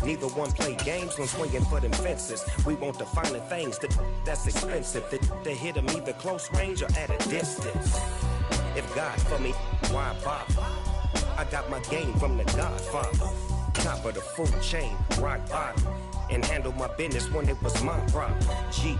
Neither one play games when swinging for them fences. We want the finer things that's expensive. They hit them either close range or at a distance. If God for me, why bother? I got my game from the Godfather. Top of the food chain, rock bottom. And handle my business when it was my problem. G.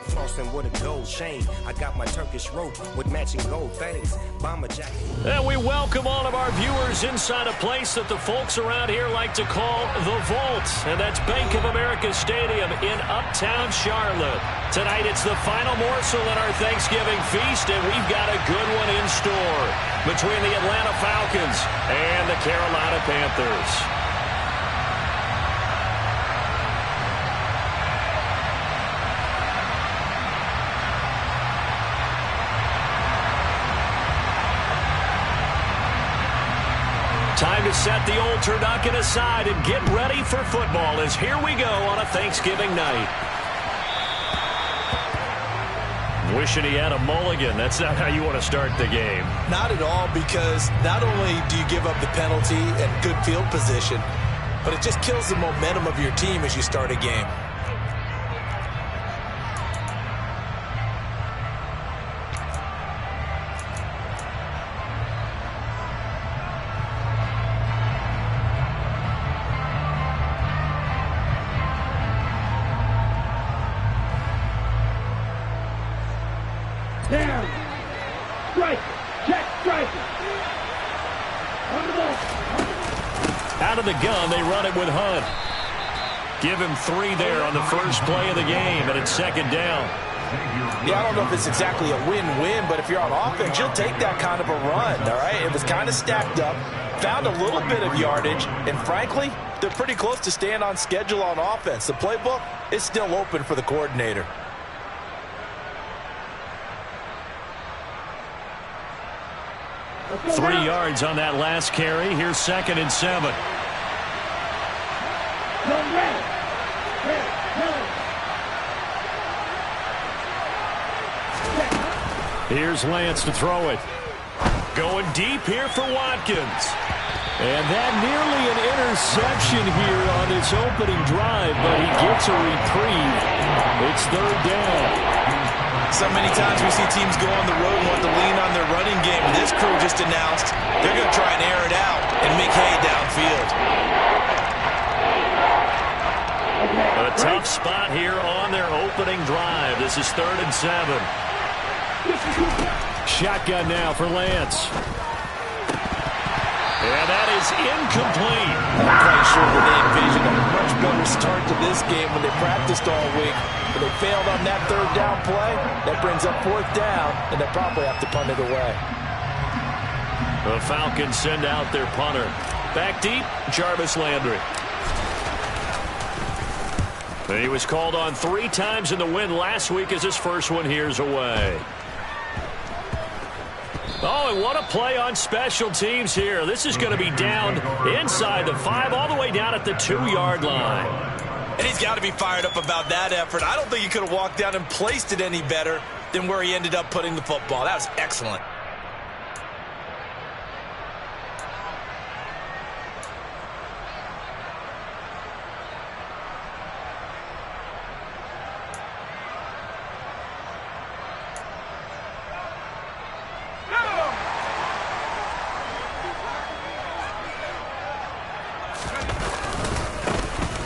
Flossing with a gold chain. I got my Turkish rope with matching gold things. Bomber jacket. And we welcome all of our viewers inside a place that the folks around here like to call the Vault. And that's Bank of America Stadium in Uptown Charlotte. Tonight it's the final morsel in our Thanksgiving feast, and we've got a good one in store between the Atlanta Falcons and the Carolina Panthers. Time to set the old turducken aside and get ready for football as here we go on a Thanksgiving night. Wishing he had a mulligan. That's not how you want to start the game. Not at all, because not only do you give up the penalty and good field position, but it just kills the momentum of your team as you start a game. Down. Strike. Check. Strike. Out of the gun, they run it with Hunt. Give him 3 there on the first play of the game, and it's second down. Yeah, I don't know if it's exactly a win-win, but if you're on offense, you'll take that kind of a run, all right? It was kind of stacked up, found a little bit of yardage, and frankly, they're pretty close to staying on schedule on offense. The playbook is still open for the coordinator. Okay, 3 yards on that last carry. Here's second and 7. Here's Lance to throw it. Going deep here for Watkins. And that nearly an interception here on this opening drive, but he gets a reprieve. It's third down. So many times we see teams go on the road and want to lean on their running game. This crew just announced they're going to try and air it out and make hay downfield. A tough spot here on their opening drive. This is third and 7. Shotgun now for Lance. And that is incomplete. I'm quite sure that they envisioned a much better start to this game when they practiced all week. But they failed on that third down play. That brings up fourth down, and they probably have to punt it away. The Falcons send out their punter. Back deep, Jarvis Landry. And he was called on 3 times in the win last week as his first one here's away. Oh, and what a play on special teams here. This is going to be down inside the 5, all the way down at the 2-yard line. And he's got to be fired up about that effort. I don't think he could have walked down and placed it any better than where he ended up putting the football. That was excellent.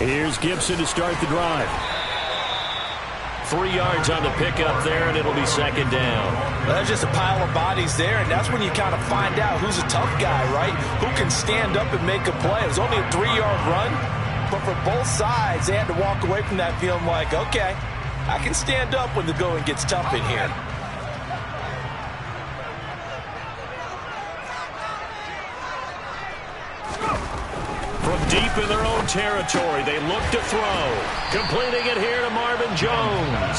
Here's Gibson to start the drive. 3 yards on the pickup there, and it'll be second down. Well, there's just a pile of bodies there, and that's when you kind of find out who's a tough guy, right? Who can stand up and make a play. It was only a 3-yard run, but for both sides, they had to walk away from that feeling like, okay, I can stand up when the going gets tough in here. From deep in their own territory, they look to throw. Completing it here to Marvin Jones.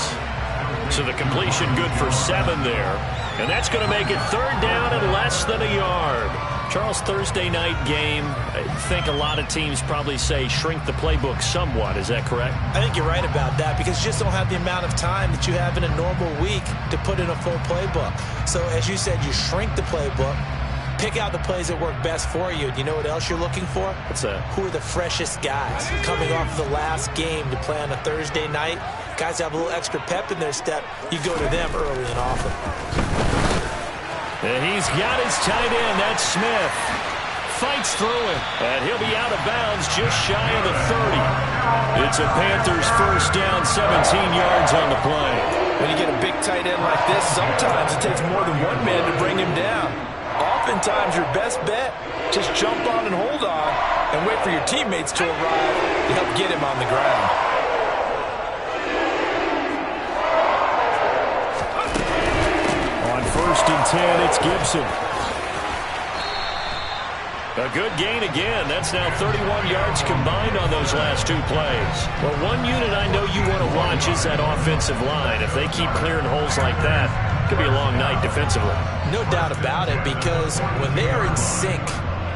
So the completion good for 7 there. And that's going to make it third down and less than a yard. Charles, Thursday night game, I think a lot of teams probably say shrink the playbook somewhat. Is that correct? I think you're right about that because you just don't have the amount of time that you have in a normal week to put in a full playbook. So as you said, you shrink the playbook, Pick out the plays that work best for you. And you know what else you're looking for? What's that? Who are the freshest guys coming off of the last game to play on a Thursday night? Guys have a little extra pep in their step. You go to them early and often. And he's got his tight end. That's Smith. Fights through it. And he'll be out of bounds just shy of the 30. It's a Panthers first down, 17 yards on the play. When you get a big tight end like this, sometimes it takes more than one man to bring him down. Oftentimes, your best bet, just jump on and hold on and wait for your teammates to arrive to help get him on the ground. On first and 10, it's Gibson. A good gain again. That's now 31 yards combined on those last two plays. Well, one unit I know you want to watch is that offensive line. If they keep clearing holes like that, it could be a long night defensively. No doubt about it, because when they are in sync,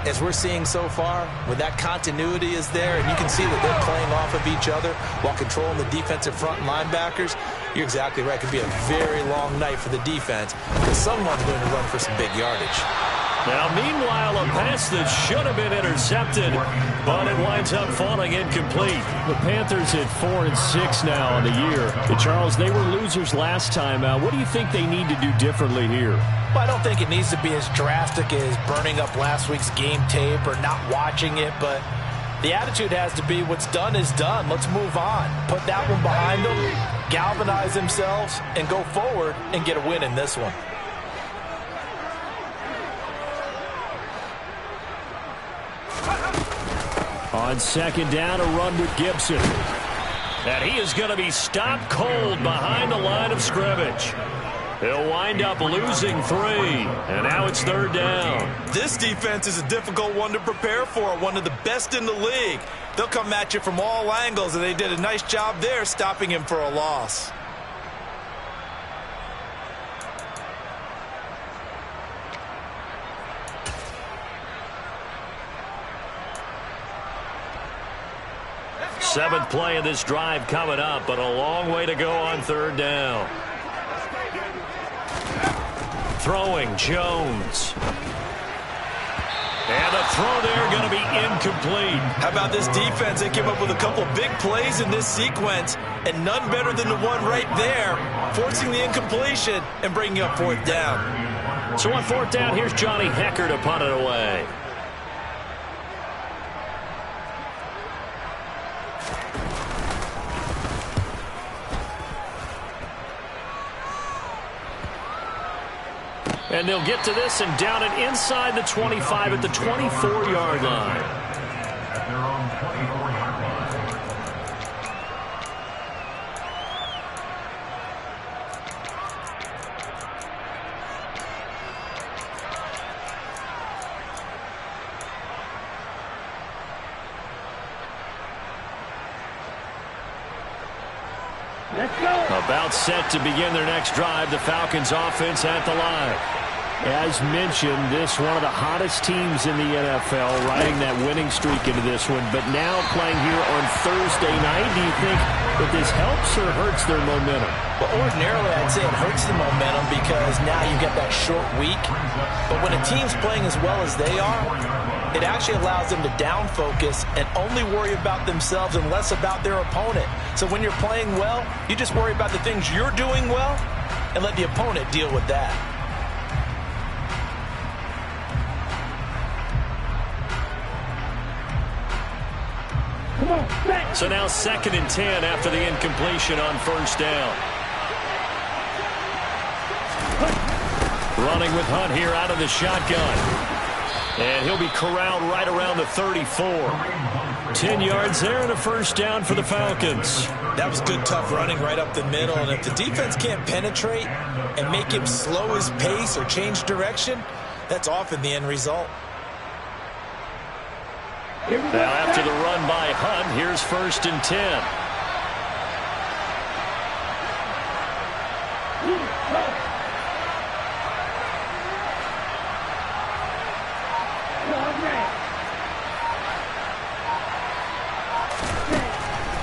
as we're seeing so far, when that continuity is there, and you can see that they're playing off of each other while controlling the defensive front and linebackers, you're exactly right. It could be a very long night for the defense because someone's going to run for some big yardage. Now, meanwhile, a pass that should have been intercepted, but it winds up falling incomplete. The Panthers at 4-6 now on the year. Charles, they were losers last time out. What do you think they need to do differently here? Well, I don't think it needs to be as drastic as burning up last week's game tape or not watching it, but the attitude has to be what's done is done. Let's move on. Put that one behind them, galvanize themselves, and go forward and get a win in this one. On second down, a run with Gibson. And he is going to be stopped cold behind the line of scrimmage. He'll wind up losing 3. And now it's third down. This defense is a difficult one to prepare for, one of the best in the league. They'll come at you from all angles, and they did a nice job there stopping him for a loss. Seventh play of this drive coming up, but a long way to go on third down. Throwing, Jones. And the throw there going to be incomplete. How about this defense? They came up with a couple of big plays in this sequence, and none better than the one right there, forcing the incompletion and bringing up fourth down. So on fourth down, here's Johnny Hecker to punt it away. And they'll get to this and down it inside the 25 at the 24-yard line. Let's go. About set to begin their next drive, the Falcons offense at the line. As mentioned, this one of the hottest teams in the NFL, riding that winning streak into this one, but now playing here on Thursday night. Do you think that this helps or hurts their momentum? Well, ordinarily, I'd say it hurts the momentum because now you get that short week. But when a team's playing as well as they are, it actually allows them to down focus and only worry about themselves and less about their opponent. So when you're playing well, you just worry about the things you're doing well and let the opponent deal with that. So now 2nd and 10 after the incompletion on first down. Running with Hunt here out of the shotgun. And he'll be corralled right around the 34. 10 yards there and a first down for the Falcons. That was good, tough running right up the middle. And if the defense can't penetrate and make him slow his pace or change direction, that's often the end result. Now after the run by Hunt, here's 1st and 10.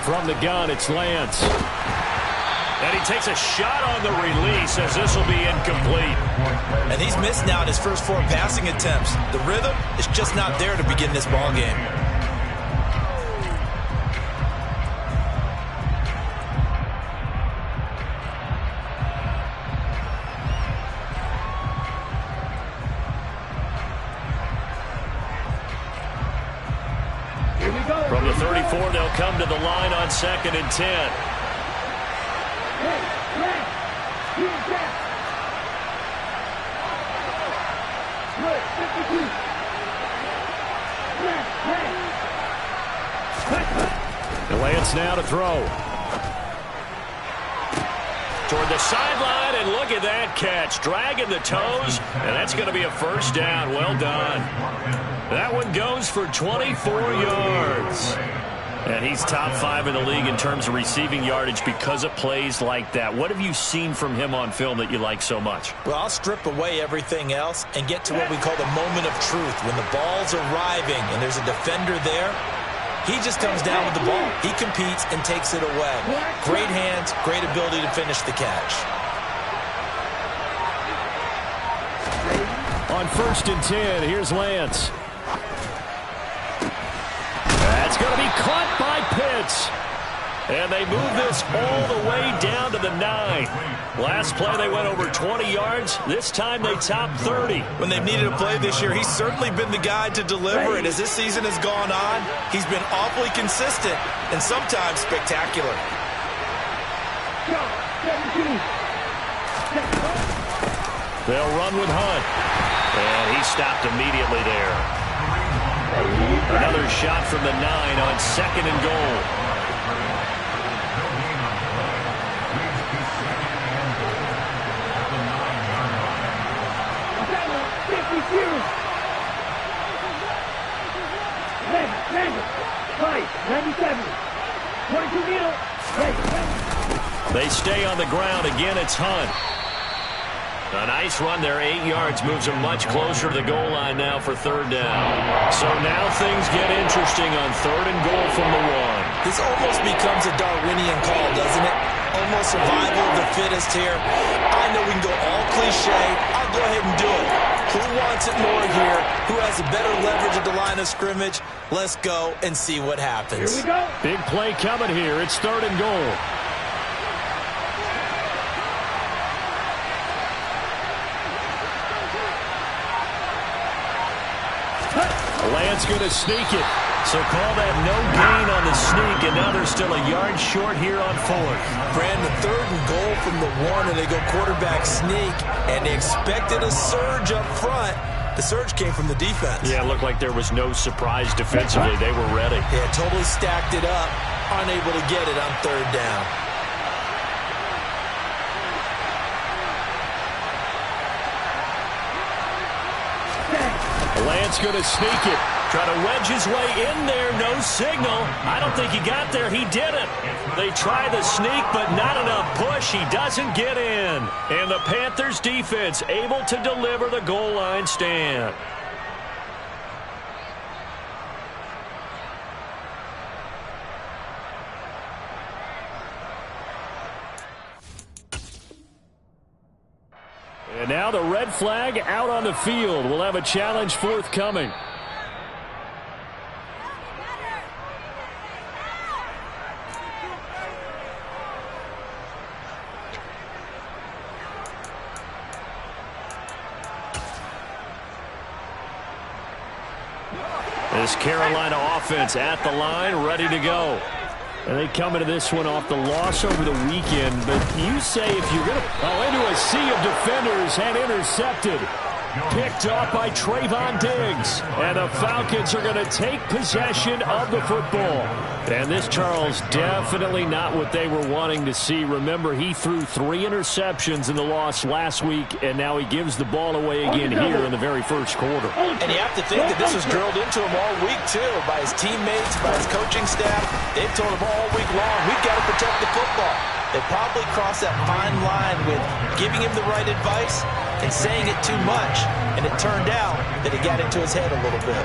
From the gun, it's Lance. And he takes a shot on the release as this will be incomplete. And he's missed now in his first 4 passing attempts. The rhythm is just not there to begin this ball game. From the 34, they'll come to the line on 2nd and 10. The Lance now to throw. Toward the sideline, and look at that catch. Dragging the toes, and that's going to be a first down. Well done. That one goes for 24 yards. And he's top 5 in the league in terms of receiving yardage because of plays like that. What have you seen from him on film that you like so much? Well, I'll strip away everything else and get to what we call the moment of truth. When the ball's arriving and there's a defender there, he just comes down with the ball. He competes and takes it away. Great hands, great ability to finish the catch. On 1st and 10, here's Lance. That's going to be caught by Pitts. And they move this all the way down to the 9. Last play, they went over 20 yards. This time, they topped 30. When they've needed a play this year, he's certainly been the guy to deliver. And as this season has gone on, he's been awfully consistent and sometimes spectacular. They'll run with Hunt. And he stopped immediately there. Another shot from the 9 on 2nd and goal. They stay on the ground. Again, it's Hunt. A nice run there, 8 yards, moves them much closer to the goal line now for 3rd down. So now things get interesting on 3rd and goal from the 1. This almost becomes a Darwinian call, doesn't it? Almost survival of the fittest here. I know we can go all cliche. I'll go ahead and do it. Who wants it more here? Who has a better leverage at the line of scrimmage? Let's go and see what happens. Here we go. Big play coming here. It's 3rd and goal. Lance going to sneak it. So call that no gain on the sneak, and now they're still a yard short here on 4th. Brandon, 3rd and goal from the 1, and they go quarterback sneak, and they expected a surge up front. The surge came from the defense. Yeah, it looked like there was no surprise defensively. They were ready. Yeah, totally stacked it up, unable to get it on 3rd down. Lance going to sneak it. Try to wedge his way in there. No signal. I don't think he got there. He didn't. They try the sneak, but not enough push. He doesn't get in. And the Panthers defense able to deliver the goal line stand. And now the red flag out on the field. We'll have a challenge forthcoming. This Carolina offense at the line, ready to go. And they come into this one off the loss over the weekend. But you say if you're going to into a sea of defenders and intercepted. Picked off by Trayvon Diggs. And the Falcons are going to take possession of the football. And this, Charles, definitely not what they were wanting to see. Remember, he threw 3 interceptions in the loss last week, and now he gives the ball away again here in the very first quarter. And you have to think that this was drilled into him all week, too, by his teammates, by his coaching staff. They've told him all week long, we've got to protect the football. They probably crossed that fine line with giving him the right advice and saying it too much, and it turned out that it got into his head a little bit.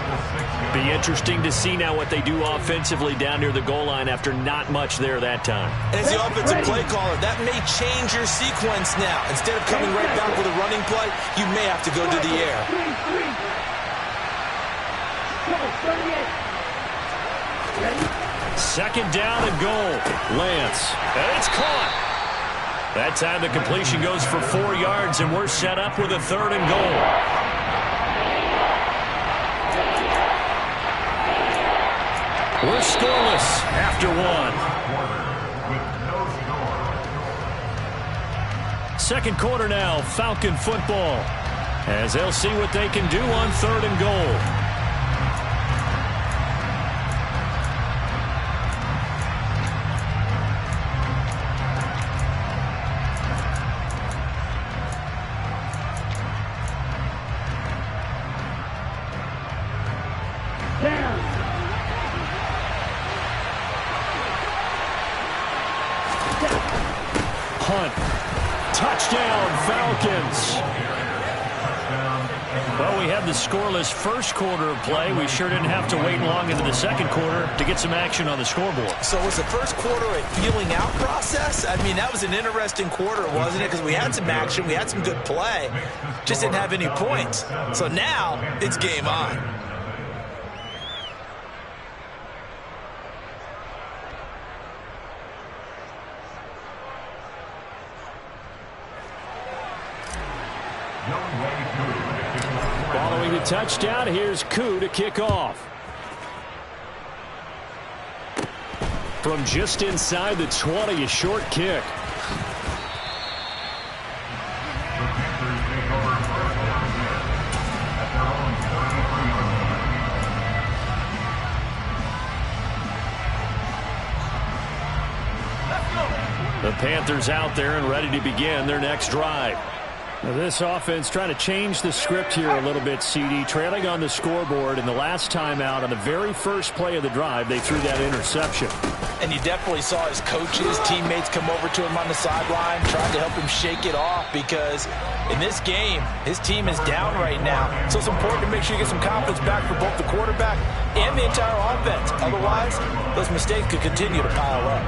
Be interesting to see now what they do offensively down near the goal line after not much there that time. And as the offensive play caller, that may change your sequence now. Instead of coming right back with a running play, you may have to go to the air. Second down and goal. Lance. And it's caught. That time the completion goes for 4 yards, and we're set up with a 3rd and goal. We're scoreless after 1. Second quarter now, Falcon football, as they'll see what they can do on 3rd and goal. Hunt. Touchdown, Falcons. Well, we had the scoreless first quarter of play. We sure didn't have to wait long into the second quarter to get some action on the scoreboard. So was the first quarter a feeling out process? I mean, that was an interesting quarter, wasn't it? Because we had some action, we had some good play, just didn't have any points. So now it's game on. Following the touchdown, here's Koo to kick off. From just inside the 20, a short kick. The Panthers out there and ready to begin their next drive. Now this offense trying to change the script here a little bit, CD. Trailing on the scoreboard, and the last time out on the very first play of the drive, they threw that interception. And you definitely saw his coaches, teammates come over to him on the sideline, trying to help him shake it off, because in this game, his team is down right now. So it's important to make sure you get some confidence back for both the quarterback and the entire offense. Otherwise, those mistakes could continue to pile up.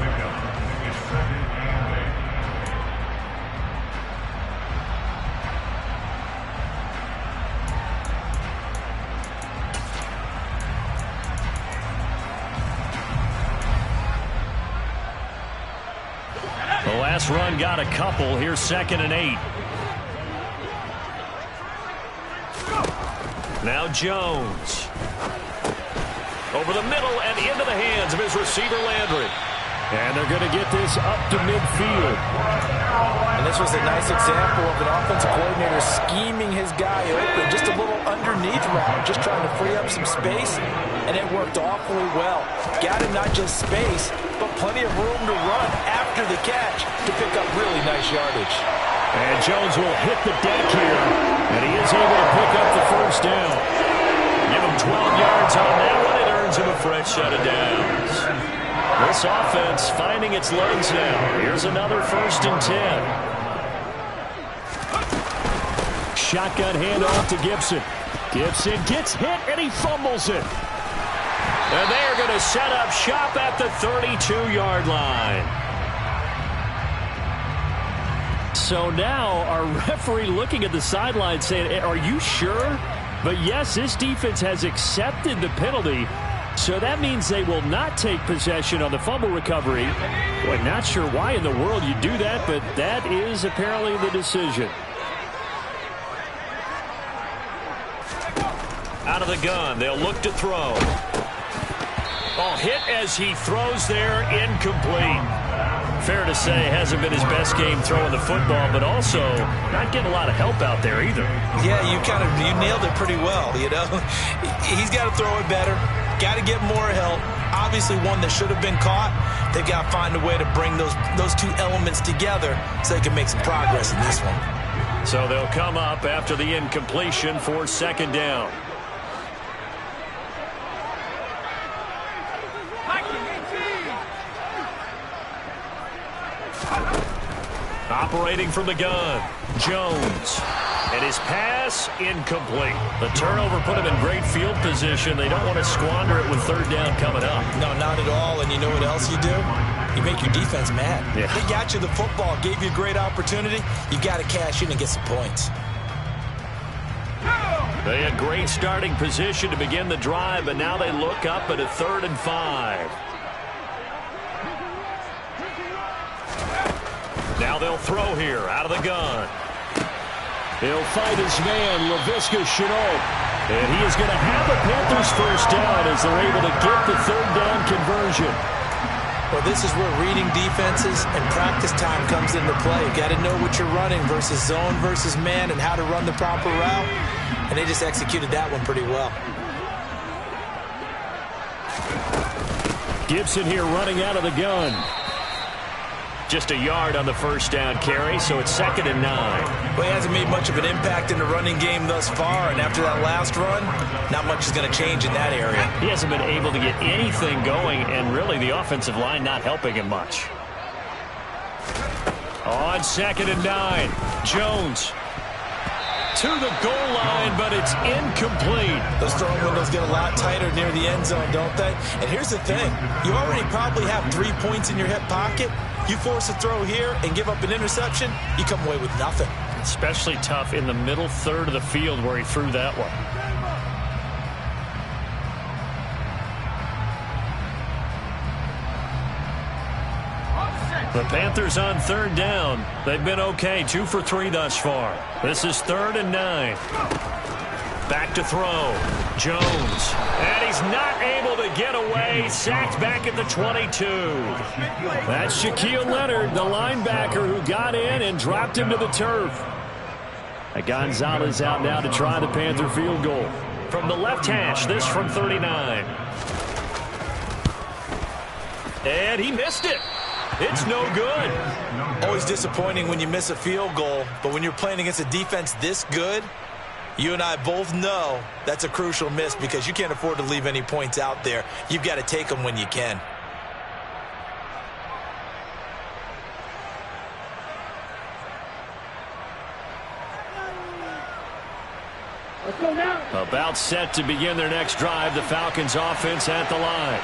The last run got a couple. Here's 2nd and 8. Now Jones. Over the middle and into the hands of his receiver Landry. And they're going to get this up to midfield. And this was a nice example of an offensive coordinator scheming his guy open. Just a little underneath route, just trying to free up some space. And it worked awfully well. Got him not just space, but plenty of room to run after the catch to pick up really nice yardage. And Jones will hit the deck here, and he is able to pick up the first down. Give him 12 yards on that one. It earns him a fresh set of downs. This offense finding its legs now. Here's another 1st and 10. Shotgun handoff to Gibson. Gibson gets hit, and he fumbles it. And they're going to set up shop at the 32-yard line. So now our referee looking at the sideline saying, are you sure? But yes, this defense has accepted the penalty. So that means they will not take possession on the fumble recovery. Boy, not sure why in the world you do that, but that is apparently the decision. Out of the gun, they'll look to throw. Oh, hit as he throws there, incomplete. Fair to say, hasn't been his best game throwing the football, but also not getting a lot of help out there either. Yeah, you nailed it pretty well, you know. He's got to throw it better. Got to get more help. Obviously one that should have been caught. They've got to find a way to bring those two elements together so they can make some progress in this one. So they'll come up after the incompletion for 2nd down. Operating from the gun, Jones. And his pass, incomplete. The turnover put him in great field position. They don't want to squander it with third down coming up. No, not at all. And you know what else you do? You make your defense mad. Yeah. They got you the football, gave you a great opportunity. You got to cash in and get some points. They had great starting position to begin the drive, but now they look up at a 3rd and 5. Now they'll throw here out of the gun. He'll fight his man, Laviska Shenault. And he is going to have a Panthers first down as they're able to get the 3rd down conversion. Well, this is where reading defenses and practice time comes into play. You got to know what you're running versus zone versus man and how to run the proper route. And they just executed that one pretty well. Gibson here running out of the gun. Just a yard on the first down carry, so it's 2nd and 9. Well, he hasn't made much of an impact in the running game thus far, and after that last run, not much is going to change in that area. He hasn't been able to get anything going, and really the offensive line not helping him much. On 2nd and 9, Jones to the goal line, but it's incomplete. Those throwing windows get a lot tighter near the end zone, don't they? And here's the thing. You already probably have 3 points in your hip pocket. You force a throw here and give up an interception, you come away with nothing. Especially tough in the middle third of the field where he threw that one. The Panthers on 3rd down. They've been okay, 2 for 3 thus far. This is 3rd and 9. Back to throw. Jones. And he's not able to get away. Sacked back at the 22. That's Shaquille Leonard, the linebacker who got in and dropped him to the turf. Gonzalez out now to try the Panther field goal. From the left hash, this from 39. And he missed it. It's no good. Always disappointing when you miss a field goal, but when you're playing against a defense this good, you and I both know that's a crucial miss because you can't afford to leave any points out there. You've got to take them when you can. Let's go now. About set to begin their next drive, the Falcons offense at the line.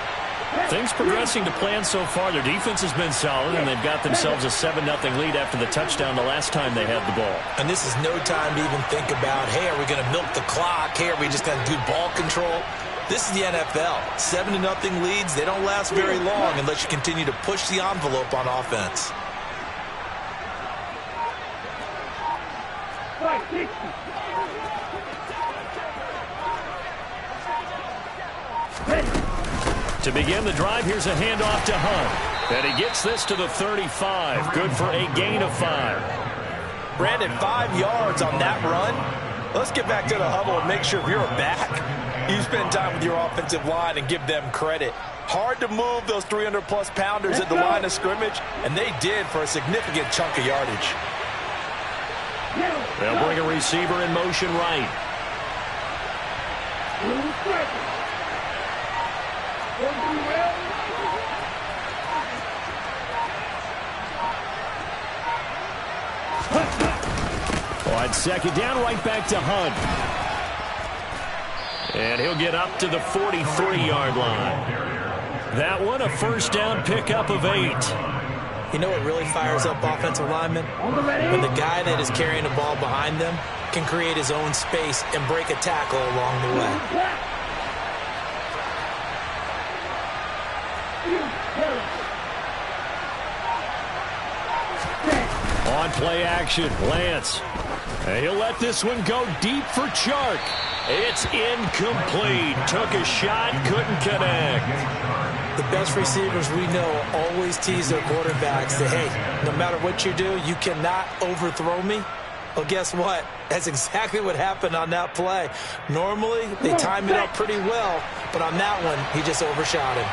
Things progressing to plan so far. Their defense has been solid, and they've got themselves a 7-0 lead after the touchdown the last time they had the ball. And this is no time to even think about, hey, are we going to milk the clock? Hey, are we just going to do ball control? This is the NFL. 7-0 leads, they don't last very long unless you continue to push the envelope on offense. Right, 60. To begin the drive, here's a handoff to Hunt. And he gets this to the 35. Good for a gain of 5. Brandon, 5 yards on that run. Let's get back to the huddle and make sure if you're back, you spend time with your offensive line and give them credit. Hard to move those 300-plus pounders at the line of scrimmage, and they did for a significant chunk of yardage. They'll bring a receiver in motion right. On 2nd down, right back to Hunt. And he'll get up to the 43-yard line. That one, a first down pickup of 8. You know what really fires up offensive linemen? When the guy that is carrying the ball behind them can create his own space and break a tackle along the way. On play action, Lance. And he'll let this one go deep for Chark. It's incomplete. Took a shot, couldn't connect. The best receivers we know always tease their quarterbacks that, hey, no matter what you do, you cannot overthrow me. Well, guess what? That's exactly what happened on that play. Normally, they time it up pretty well, but on that one, he just overshot him.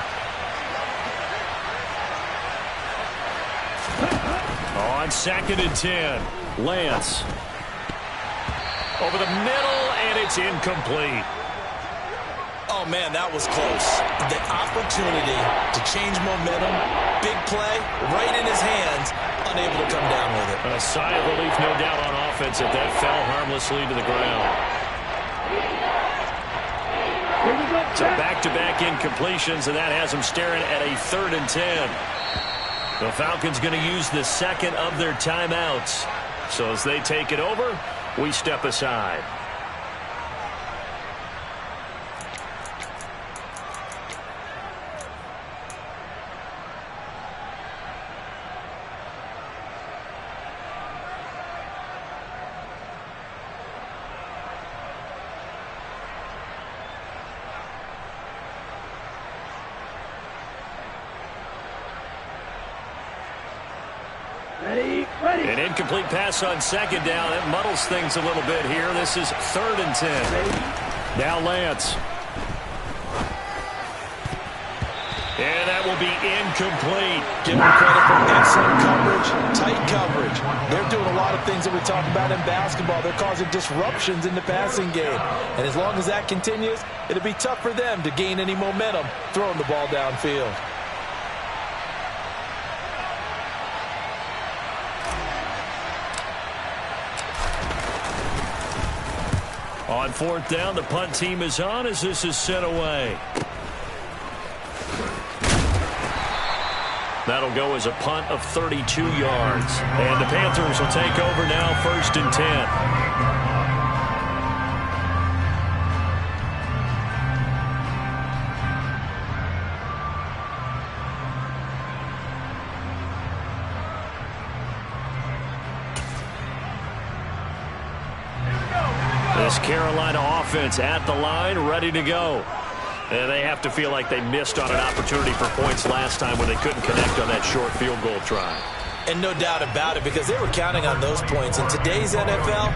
On 2nd and 10, Lance. Over the middle, and it's incomplete. Oh, man, that was close. The opportunity to change momentum, big play right in his hands, unable to come down with it. A sigh of relief, no doubt, on offense if that fell harmlessly to the ground. So back-to-back incompletions, and that has them staring at a 3rd and 10. The Falcons going to use the second of their timeouts. So as they take it over, we step aside. An incomplete pass on 2nd down. It muddles things a little bit here. This is 3rd and 10. Now Lance. And that will be incomplete. Give them credit for excellent coverage, tight coverage. They're doing a lot of things that we talk about in basketball. They're causing disruptions in the passing game. And as long as that continues, it'll be tough for them to gain any momentum throwing the ball downfield. On 4th down, the punt team is on as this is sent away. That'll go as a punt of 32 yards. And the Panthers will take over now, 1st and 10. This Carolina offense at the line, ready to go. And they have to feel like they missed on an opportunity for points last time when they couldn't connect on that short field goal try. And no doubt about it, because they were counting on those points. In today's NFL,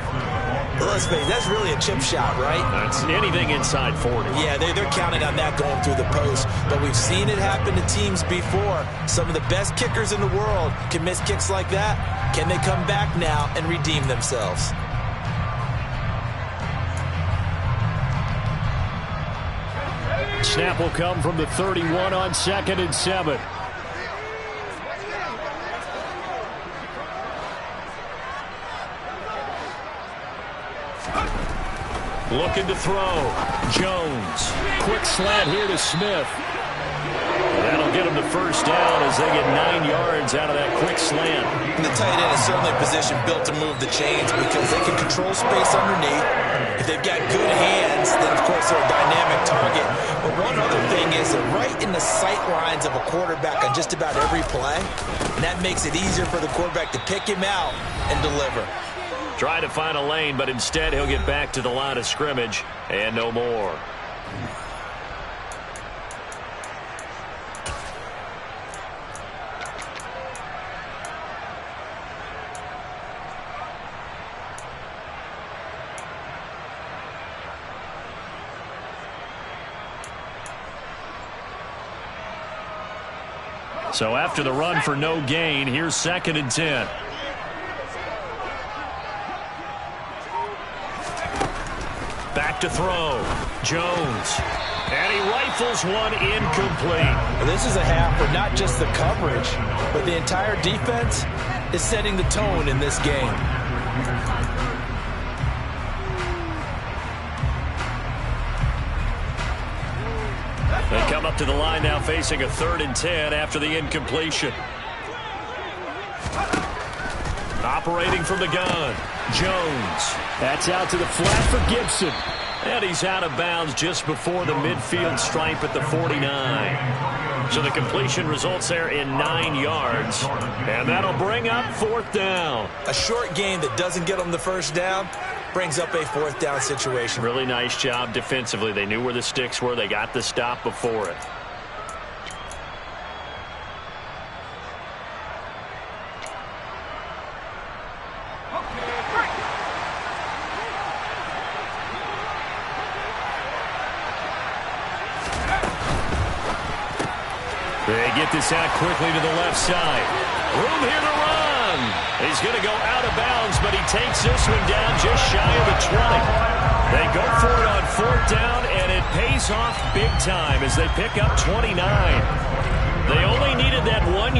let's face it, that's really a chip shot, right? That's anything inside 40. Yeah, they're counting on that going through the post. But we've seen it happen to teams before. Some of the best kickers in the world can miss kicks like that. Can they come back now and redeem themselves? Snap will come from the 31 on 2nd and 7. Looking to throw. Jones. Quick slant here to Smith. That'll get him the 1st down as they get 9 yards out of that quick slant. And the tight end is certainly a position built to move the chains because they can control space underneath. If they've got good hands, then of course they're a dynamic target. But one other thing is they're right in the sight lines of a quarterback on just about every play. And that makes it easier for the quarterback to pick him out and deliver. Try to find a lane, but instead he'll get back to the line of scrimmage and no more. So after the run for no gain, here's 2nd and 10. Back to throw. Jones. And he rifles one incomplete. Well, this is a half where not just the coverage, but the entire defense is setting the tone in this game. They come up to the line now facing a 3rd and 10 after the incompletion. Operating from the gun. Jones. That's out to the flat for Gibson. And he's out of bounds just before the midfield stripe at the 49. So the completion results there in 9 yards. And that'll bring up 4th down. A short game that doesn't get them the 1st down brings up a 4th down situation. Really nice job defensively. They knew where the sticks were. They got the stop before it. They get this out quickly to the left side. Room here to run. He's going to go out of bounds, but he takes this one down just shy of the 20. They go for it on 4th down, and it pays off big time as they pick up 29. They only needed that 1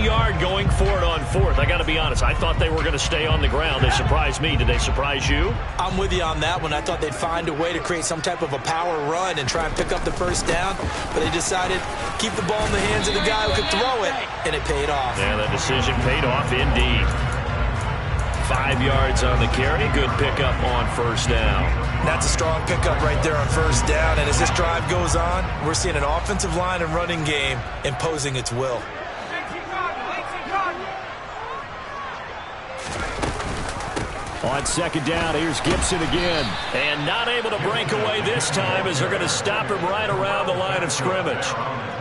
fourth. I got to be honest. I thought they were going to stay on the ground. They surprised me. Did they surprise you? I'm with you on that one. I thought they'd find a way to create some type of a power run and try and pick up the first down, but they decided keep the ball in the hands of the guy who could throw it, and it paid off. Yeah, that decision paid off indeed. 5 yards on the carry. Good pickup on first down. That's a strong pickup right there on first down, and as this drive goes on, we're seeing an offensive line and running game imposing its will. On second down, here's Gibson again. And not able to break away this time as they're going to stop him right around the line of scrimmage.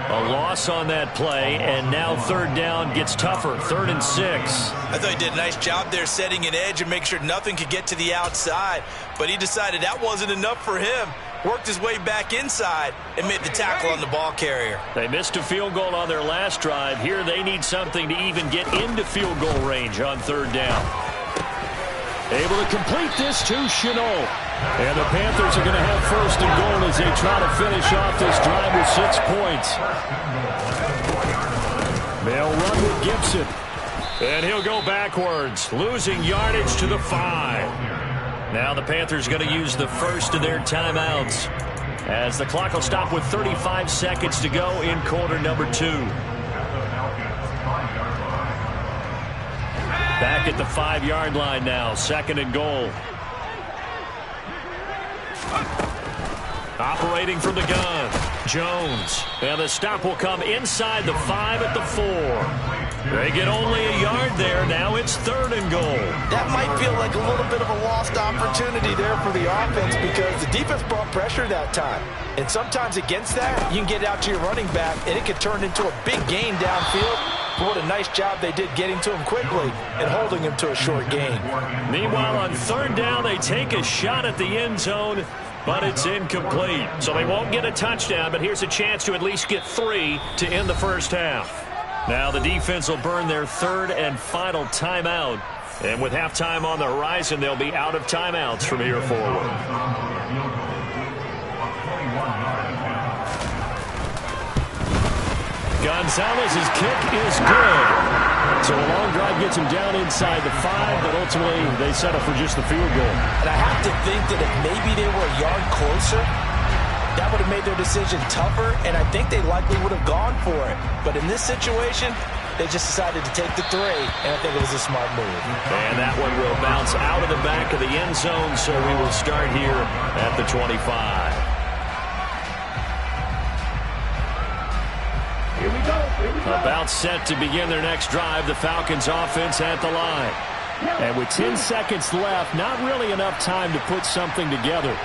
A loss on that play, and now third down gets tougher. 3rd and 6. I thought he did a nice job there setting an edge and make sure nothing could get to the outside, but he decided that wasn't enough for him. Worked his way back inside and made the tackle on the ball carrier. They missed a field goal on their last drive. Here they need something to even get into field goal range on third down. Able to complete this to Chenault. And the Panthers are going to have first and goal as they try to finish off this drive with 6 points. They'll run with Gibson. And he'll go backwards, losing yardage to the 5. Now the Panthers going to use the first of their timeouts as the clock will stop with 35 seconds to go in quarter number 2. Back at the 5-yard line now, 2nd and goal. Operating from the gun, Jones. And the stop will come inside the 5 at the 4. They get only a yard there. Now it's 3rd and goal. That might feel like a little bit of a lost opportunity there for the offense because the defense brought pressure that time. And sometimes against that, you can get out to your running back, and it could turn into a big gain downfield. But what a nice job they did getting to him quickly and holding him to a short gain. Meanwhile, on 3rd down, they take a shot at the end zone, but it's incomplete. So they won't get a touchdown, but here's a chance to at least get 3 to end the first half. Now the defense will burn their 3rd and final timeout. And with halftime on the horizon, they'll be out of timeouts from here forward. Gonzalez's kick is good. So a long drive gets him down inside the 5, but ultimately they settle for just the field goal. And I have to think that if maybe they were a yard closer, that would have made their decision tougher, and I think they likely would have gone for it. But in this situation, they just decided to take the 3, and I think it was a smart move. And that one will bounce out of the back of the end zone, so we will start here at the 25. Here we go. About set to begin their next drive, the Falcons offense at the line. And with 10 seconds left, not really enough time to put something together.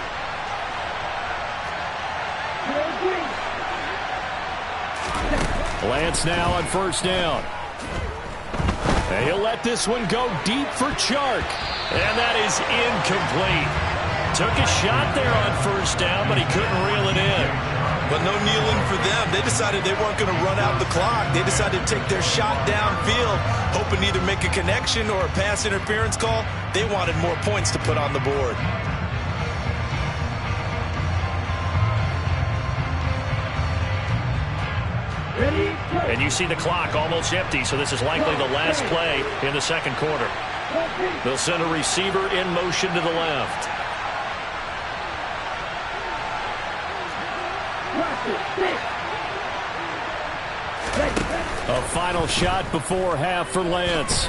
Lance now on first down. And he'll let this one go deep for Chark. And that is incomplete. Took a shot there on first down, but he couldn't reel it in. But no kneeling for them. They decided they weren't going to run out the clock. They decided to take their shot downfield, hoping to either make a connection or a pass interference call. They wanted more points to put on the board. And you see the clock almost empty, so this is likely the last play in the second quarter. They'll send a receiver in motion to the left. A final shot before half for Lance.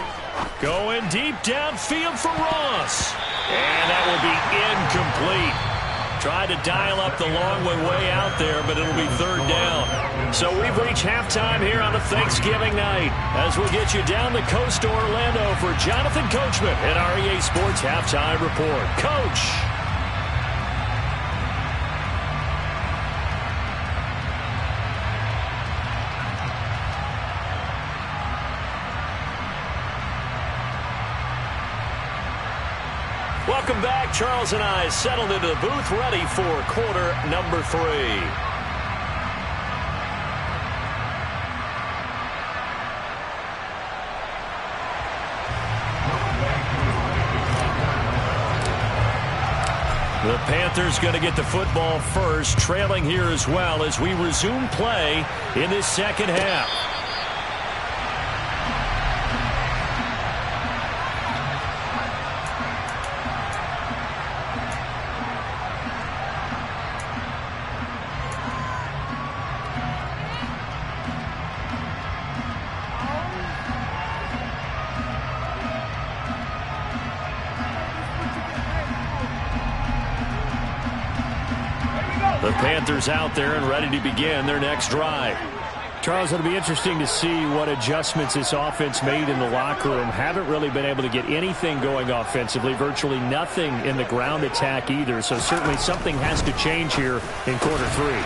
Going deep downfield for Ross. And that will be incomplete. Tried to dial up the long way out there, but it'll be 3rd down. So we've reached halftime here on a Thanksgiving night as we'll get you down the coast to Orlando for Jonathan Coachman at our EA Sports Halftime Report. Coach. Welcome back. Charles and I settled into the booth, ready for quarter number 3. The Panthers going to get the football first, trailing here as well as we resume play in this second half. The Panthers out there and ready to begin their next drive. Charles, it'll be interesting to see what adjustments this offense made in the locker room. Haven't really been able to get anything going offensively, virtually nothing in the ground attack either. So certainly something has to change here in quarter three.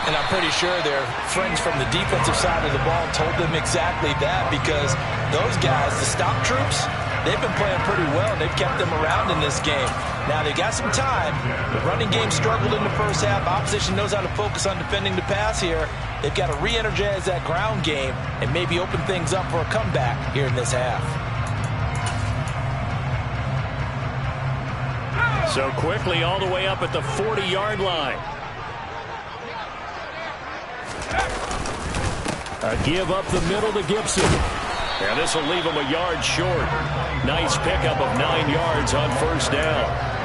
And I'm pretty sure their friends from the defensive side of the ball told them exactly that, because those guys, the stop troops, they've been playing pretty well, and they've kept them around in this game. Now, they got some time. The running game struggled in the first half. Opposition knows how to focus on defending the pass here. They've got to re-energize that ground game and maybe open things up for a comeback here in this half. So quickly all the way up at the 40-yard line. A give up the middle to Gibson. And this will leave him a yard short. Nice pickup of 9 yards on first down.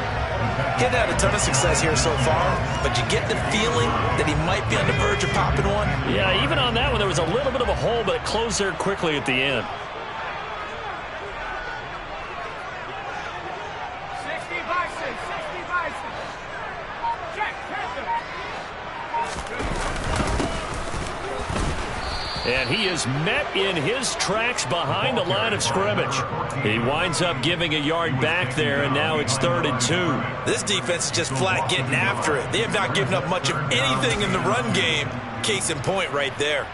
Getting had a ton of success here so far, but you get the feeling that he might be on the verge of popping one. Yeah, even on that one, there was a little bit of a hole, but it closed there quickly at the end. 60 bison, 60 bison. Check, And he is met in his tracks behind the line of scrimmage. He winds up giving a yard back there, and now it's 3rd and 2. This defense is just flat getting after it. They have not given up much of anything in the run game. Case in point right there.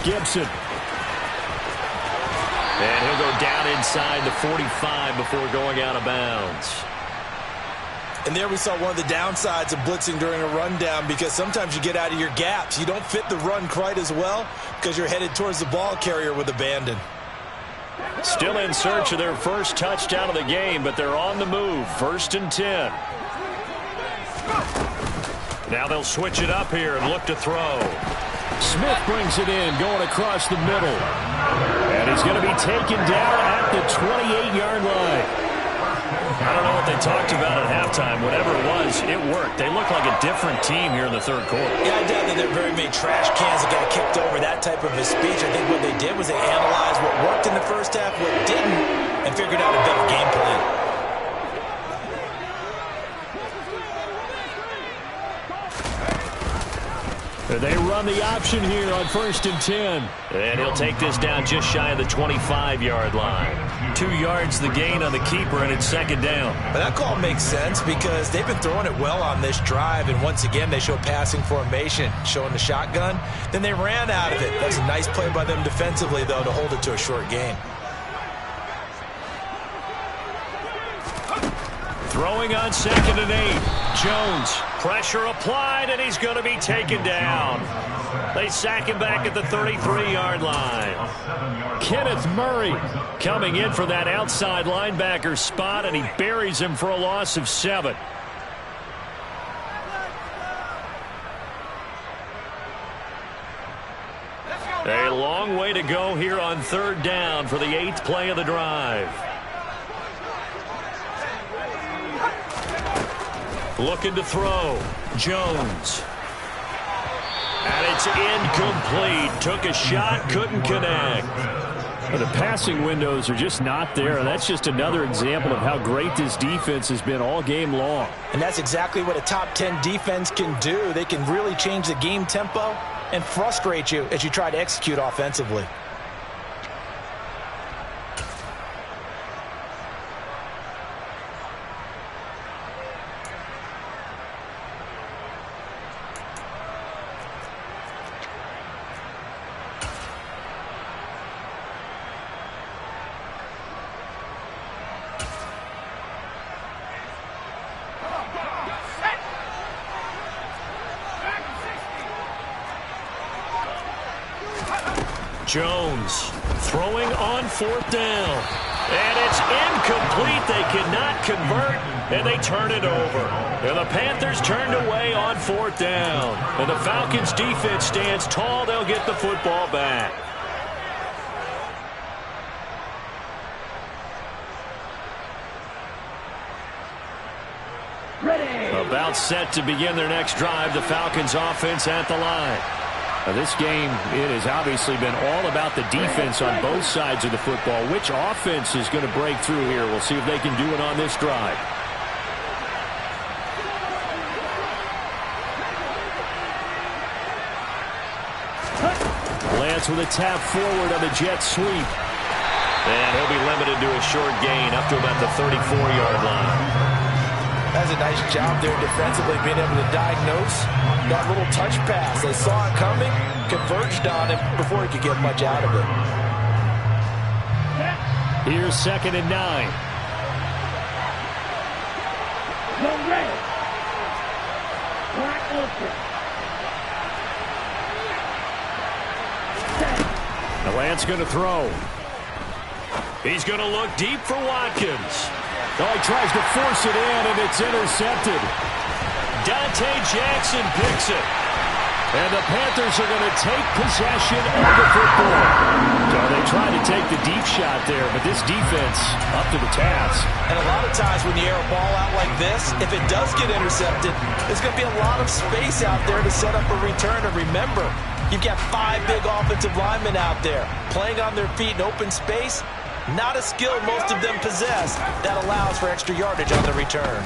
Gibson. And he'll go down inside the 45 before going out of bounds. And there we saw one of the downsides of blitzing during a rundown, because sometimes you get out of your gaps. You don't fit the run quite as well because you're headed towards the ball carrier with abandon. Still in search of their first touchdown of the game, but they're on the move. 1st and 10. Now they'll switch it up here and look to throw. Smith brings it in, going across the middle. And he's going to be taken down at the 28-yard line. I don't know what they talked about at halftime. Whatever it was, it worked. They look like a different team here in the 3rd quarter. Yeah, I doubt that there are very many trash cans that got kicked over that type of a speech. I think what they did was they analyzed what worked in the first half, what didn't, and figured out a better game plan. They run the option here on 1st and 10. And he'll take this down just shy of the 25-yard line. 2 yards the gain on the keeper, and it's 2nd down. But that call makes sense because they've been throwing it well on this drive, and once again they show passing formation, showing the shotgun. Then they ran out of it. That's a nice play by them defensively, though, to hold it to a short gain. Throwing on 2nd and 8. Jones, pressure applied, and he's going to be taken down. They sack him back at the 33-yard line. Kenneth Murray coming in for that outside linebacker spot, and he buries him for a loss of 7. A long way to go here on 3rd down for the 8th play of the drive. Looking to throw. Jones. And it's incomplete. Took a shot, couldn't connect. The passing windows are just not there. That's just another example of how great this defense has been all game long. And that's exactly what a top 10 defense can do. They can really change the game tempo and frustrate you as you try to execute offensively. Jones throwing on 4th down. And it's incomplete. They cannot convert, and they turn it over. And the Panthers turned away on 4th down. And the Falcons' defense stands tall. They'll get the football back. About set to begin their next drive. The Falcons offense at the line. Now this game, it has obviously been all about the defense on both sides of the football. Which offense is going to break through here? We'll see if they can do it on this drive. Lance with a tap forward on the jet sweep. And he'll be limited to a short gain up to about the 34-yard line. That's a nice job there defensively, being able to diagnose that little touch pass. They saw it coming, converged on him before he could get much out of it. Here's 2nd and 9. The Lance going to throw. He's going to look deep for Watkins. Oh, he tries to force it in, and it's intercepted. Dante Jackson picks it. And the Panthers are going to take possession of the football. So they tried to take the deep shot there, but this defense up to the task. And a lot of times when you air a ball out like this, if it does get intercepted, there's going to be a lot of space out there to set up a return. And remember, you've got 5 big offensive linemen out there playing on their feet in open space. Not a skill most of them possess that allows for extra yardage on the return.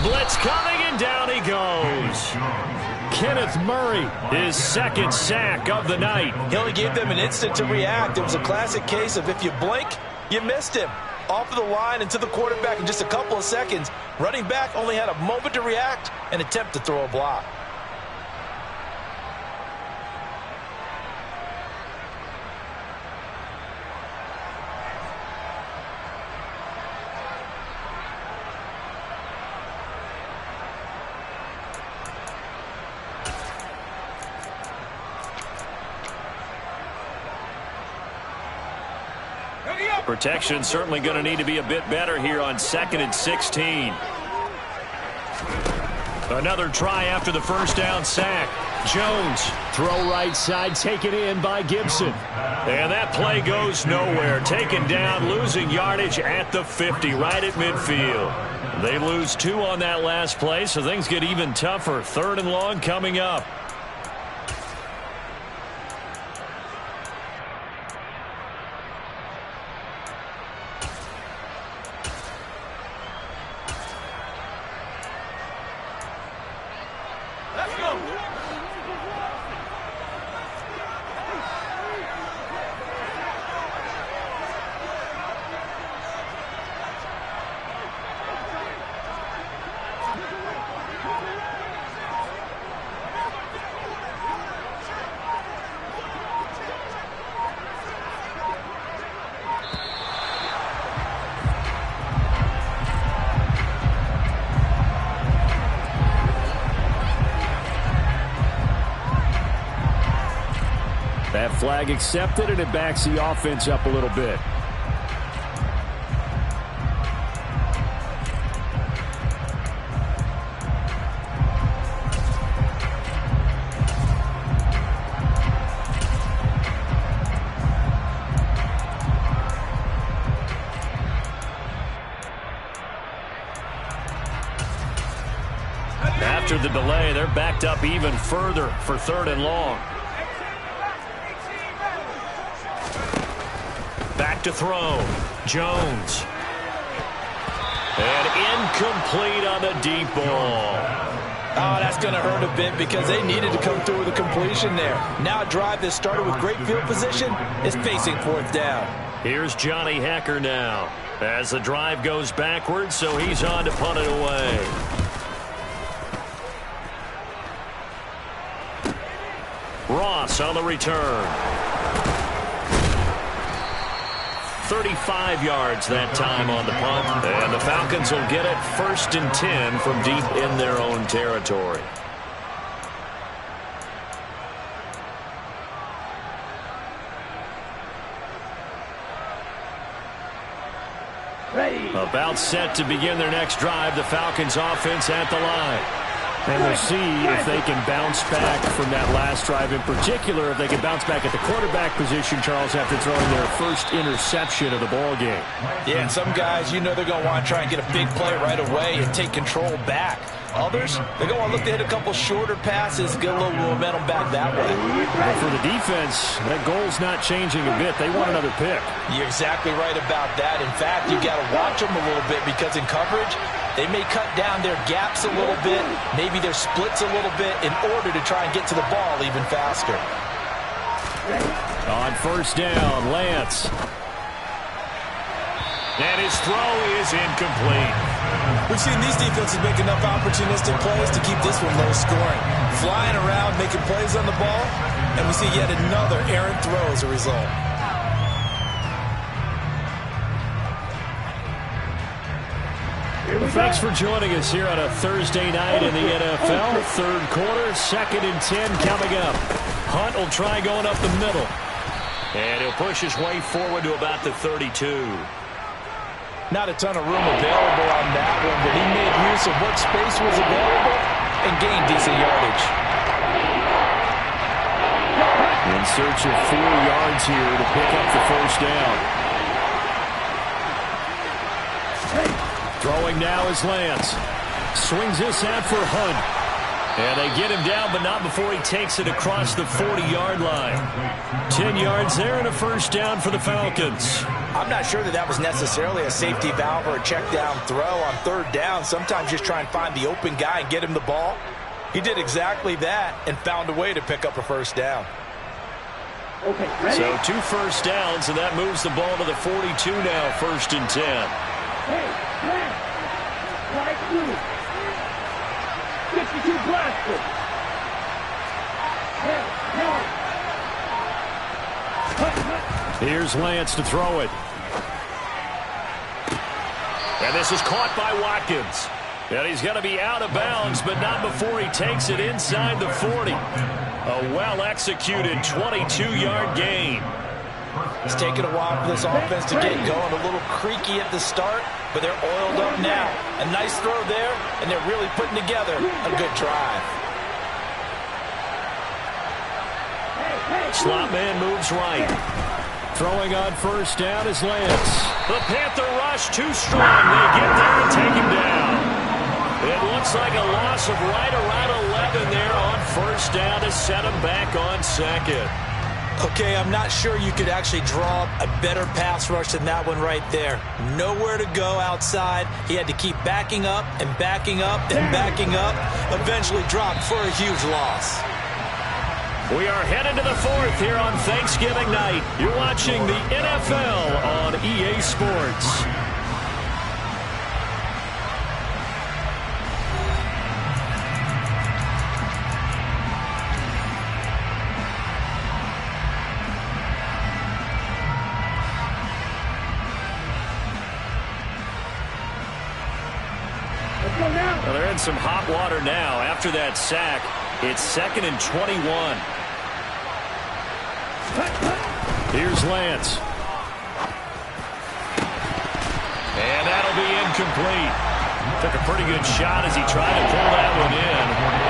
Blitz coming, and down he goes. Kenneth Murray, his 2nd sack of the night. He only gave them an instant to react. It was a classic case of if you blink, you missed him. Off of the line and to the quarterback in just a couple of seconds. Running back only had a moment to react and attempt to throw a block. Protection certainly going to need to be a bit better here on 2nd and 16. Another try after the first down sack. Jones. Throw right side, taken in by Gibson. And that play goes nowhere. Taken down, losing yardage at the 50, right at midfield. They lose 2 on that last play, so things get even tougher. 3rd and long coming up. That flag accepted, and it backs the offense up a little bit. After the delay, they're backed up even further for 3rd and long. Back to throw. Jones. And incomplete on the deep ball. Oh, that's going to hurt a bit because they needed to come through with a completion there. Now a drive that started with great field position is facing 4th down. Here's Johnny Hecker now as the drive goes backwards, so he's on to punt it away. Ross on the return. 35 yards that time on the punt. And the Falcons will get it 1st and 10 from deep in their own territory. About set to begin their next drive. The Falcons offense at the line. And we'll see if they can bounce back from that last drive. In particular, if they can bounce back at the quarterback position, Charles, after throwing their first interception of the ball game. Yeah, and some guys, you know they're going to want to try and get a big play right away and take control back. Others, they're going to look to hit a couple shorter passes, get a little momentum back that way. But for the defense, that goal's not changing a bit. They want another pick. You're exactly right about that. In fact, you got to watch them a little bit because in coverage, they may cut down their gaps a little bit, maybe their splits a little bit in order to try and get to the ball even faster. On first down, Lance. And his throw is incomplete. We've seen these defenses make enough opportunistic plays to keep this one low scoring. Flying around, making plays on the ball, and we see yet another errant throw as a result. Thanks for joining us here on a Thursday night in the NFL. Third quarter, 2nd and 10 coming up. Hunt will try going up the middle. And he'll push his way forward to about the 32. Not a ton of room available on that one, but he made use of what space was available and gained decent yardage. In search of 4 yards here to pick up the first down. Throwing now is Lance. Swings this out for Hunt. And they get him down, but not before he takes it across the 40-yard line. 10 yards there and a first down for the Falcons. I'm not sure that was necessarily a safety valve or a check down throw on third down. Sometimes just try and find the open guy and get him the ball. He did exactly that and found a way to pick up a first down. So 2 first downs, and that moves the ball to the 42 now, 1st and 10. Hey, man. Right through. 52 blaster. Here's Lance to throw it. And this is caught by Watkins. And he's going to be out of bounds, but not before he takes it inside the 40. A well-executed 22-yard gain. It's taken a while for this offense to get going. A little creaky at the start, but they're oiled up now. A nice throw there, and they're really putting together a good drive. Slot man moves right. Throwing on first down is Lance. The Panther rush too strong. They get there and take him down. It looks like a loss of right around 11 there on first down to set him back on 2nd. Okay, I'm not sure you could actually draw a better pass rush than that one right there. Nowhere to go outside. He had to keep backing up and backing up and backing up. Eventually dropped for a huge loss. We are headed to the 4th here on Thanksgiving night. You're watching the NFL on EA Sports. Well, they're in some hot water now. After that sack, it's 2nd and 21. Here's Lance. And that'll be incomplete. Took a pretty good shot as he tried to pull that one in.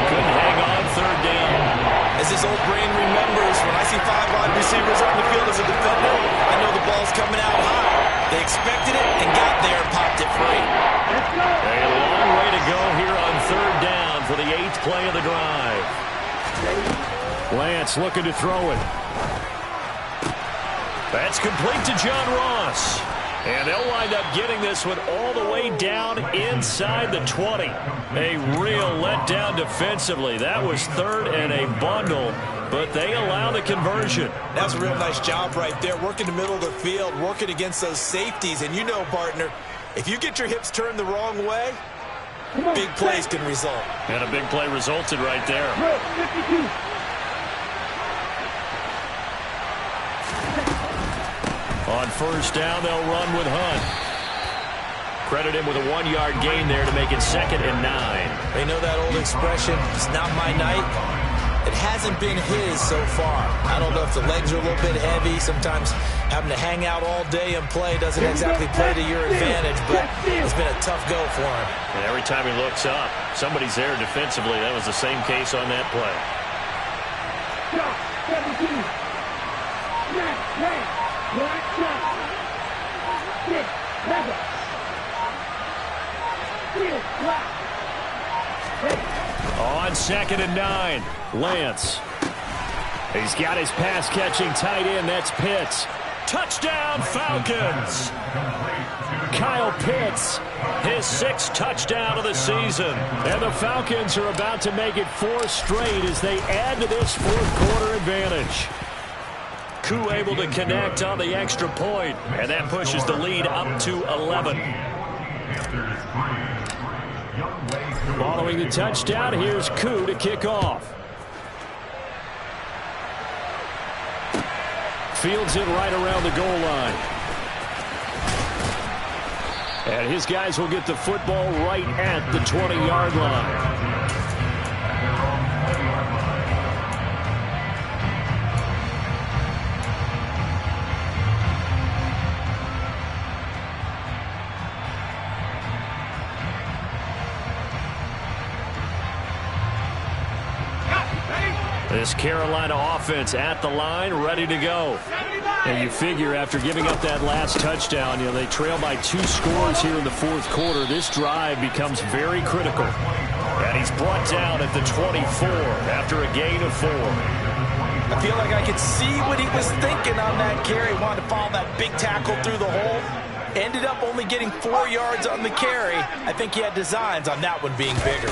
Couldn't hang on third down. As this old brain remembers, when I see 5 wide receivers on the field as a defender, I know the ball's coming out high. They expected it and got there and popped it free. A long way to go here on third down for the 8th play of the drive. Lance looking to throw it. That's complete to John Ross. And they'll wind up getting this one all the way down inside the 20. A real letdown defensively. That was 3rd and a bundle, but they allow the conversion. That's a real nice job right there, working the middle of the field, working against those safeties. And you know, partner, if you get your hips turned the wrong way, big plays can result. And a big play resulted right there. 52. On first down, they'll run with Hunt. Credit him with a 1-yard gain there to make it 2nd and 9. They know that old expression, it's not my night. It hasn't been his so far. I don't know if the legs are a little bit heavy. Sometimes having to hang out all day and play doesn't exactly play to your advantage, but it's been a tough go for him. And every time he looks up, somebody's there defensively. That was the same case on that play. On 2nd and 9, Lance. He's got his pass-catching tight end. That's Pitts. Touchdown, Falcons! Kyle Pitts, his 6th touchdown of the season. And the Falcons are about to make it 4 straight as they add to this fourth-quarter advantage. Koo able to connect on the extra point, and that pushes the lead up to 11. Following the touchdown, here's Koo to kick off. Fields it right around the goal line. And his guys will get the football right at the 20-yard line. This Carolina offense at the line, ready to go. And you figure after giving up that last touchdown, they trail by 2 scores here in the fourth quarter. This drive becomes very critical. And he's brought down at the 24 after a gain of 4. I feel like I could see what he was thinking on that carry. Wanted to follow that big tackle through the hole. Ended up only getting 4 yards on the carry. I think he had designs on that one being bigger.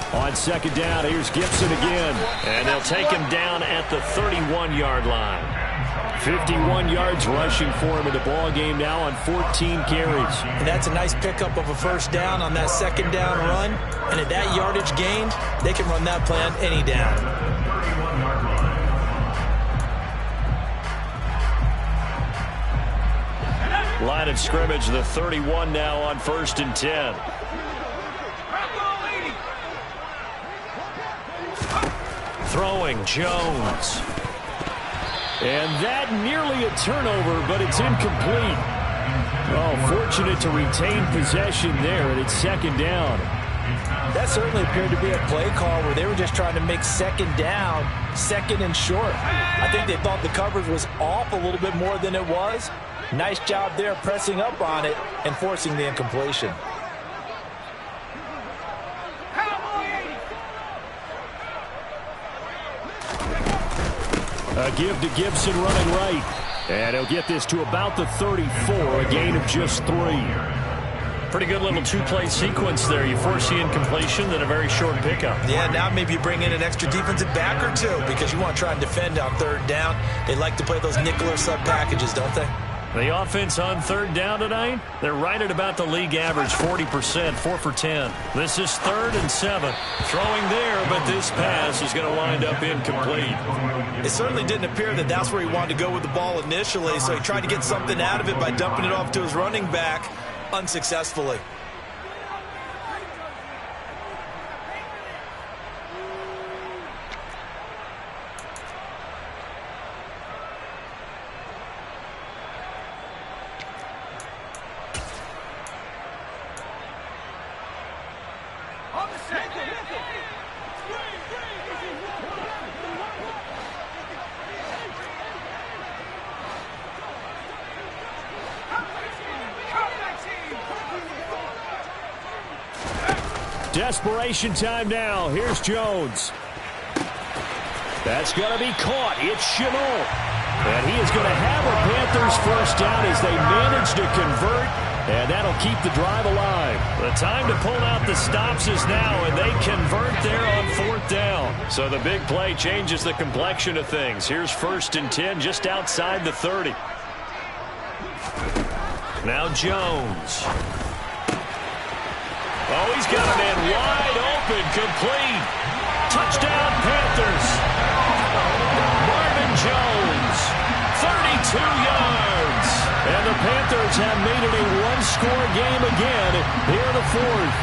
On 2nd down, here's Gibson again. And they'll take him down at the 31-yard line. 51 yards rushing for him in the ball game now on 14 carries. And that's a nice pickup of a first down on that 2nd down run. And at that yardage gained, they can run that play on any down. Line of scrimmage, the 31 now on 1st and 10. Throwing, Jones. And that nearly a turnover, but it's incomplete. Oh, fortunate to retain possession there, and it's 2nd down. That certainly appeared to be a play call where they were just trying to make 2nd down, 2nd and short. I think they thought the coverage was off a little bit more than it was. Nice job there pressing up on it and forcing the incompletion. A give to Gibson running right. And he'll get this to about the 34, a gain of just 3. Pretty good little 2-play sequence there. You force the incompletion, then a very short pickup. Yeah, now maybe you bring in an extra defensive back or 2 because you want to try and defend on 3rd down. They like to play those nickel or sub packages, don't they? The offense on 3rd down tonight, they're right at about the league average, 40%, 4 for 10. This is 3rd and 7. Throwing there, but this pass is going to wind up incomplete. It certainly didn't appear that that's where he wanted to go with the ball initially, so he tried to get something out of it by dumping it off to his running back unsuccessfully. Desperation time now. Here's Jones. That's going to be caught. It's Chenault. And he is going to have a Panthers first down as they manage to convert. And that'll keep the drive alive. The time to pull out the stops is now, and they convert there on 4th down. So the big play changes the complexion of things. Here's 1st and 10 just outside the 30. Now Jones. Oh, he's got a man wide open, complete. Touchdown, Panthers. Marvin Jones, 32 yards. And the Panthers have made it a one-score game again here in the fourth.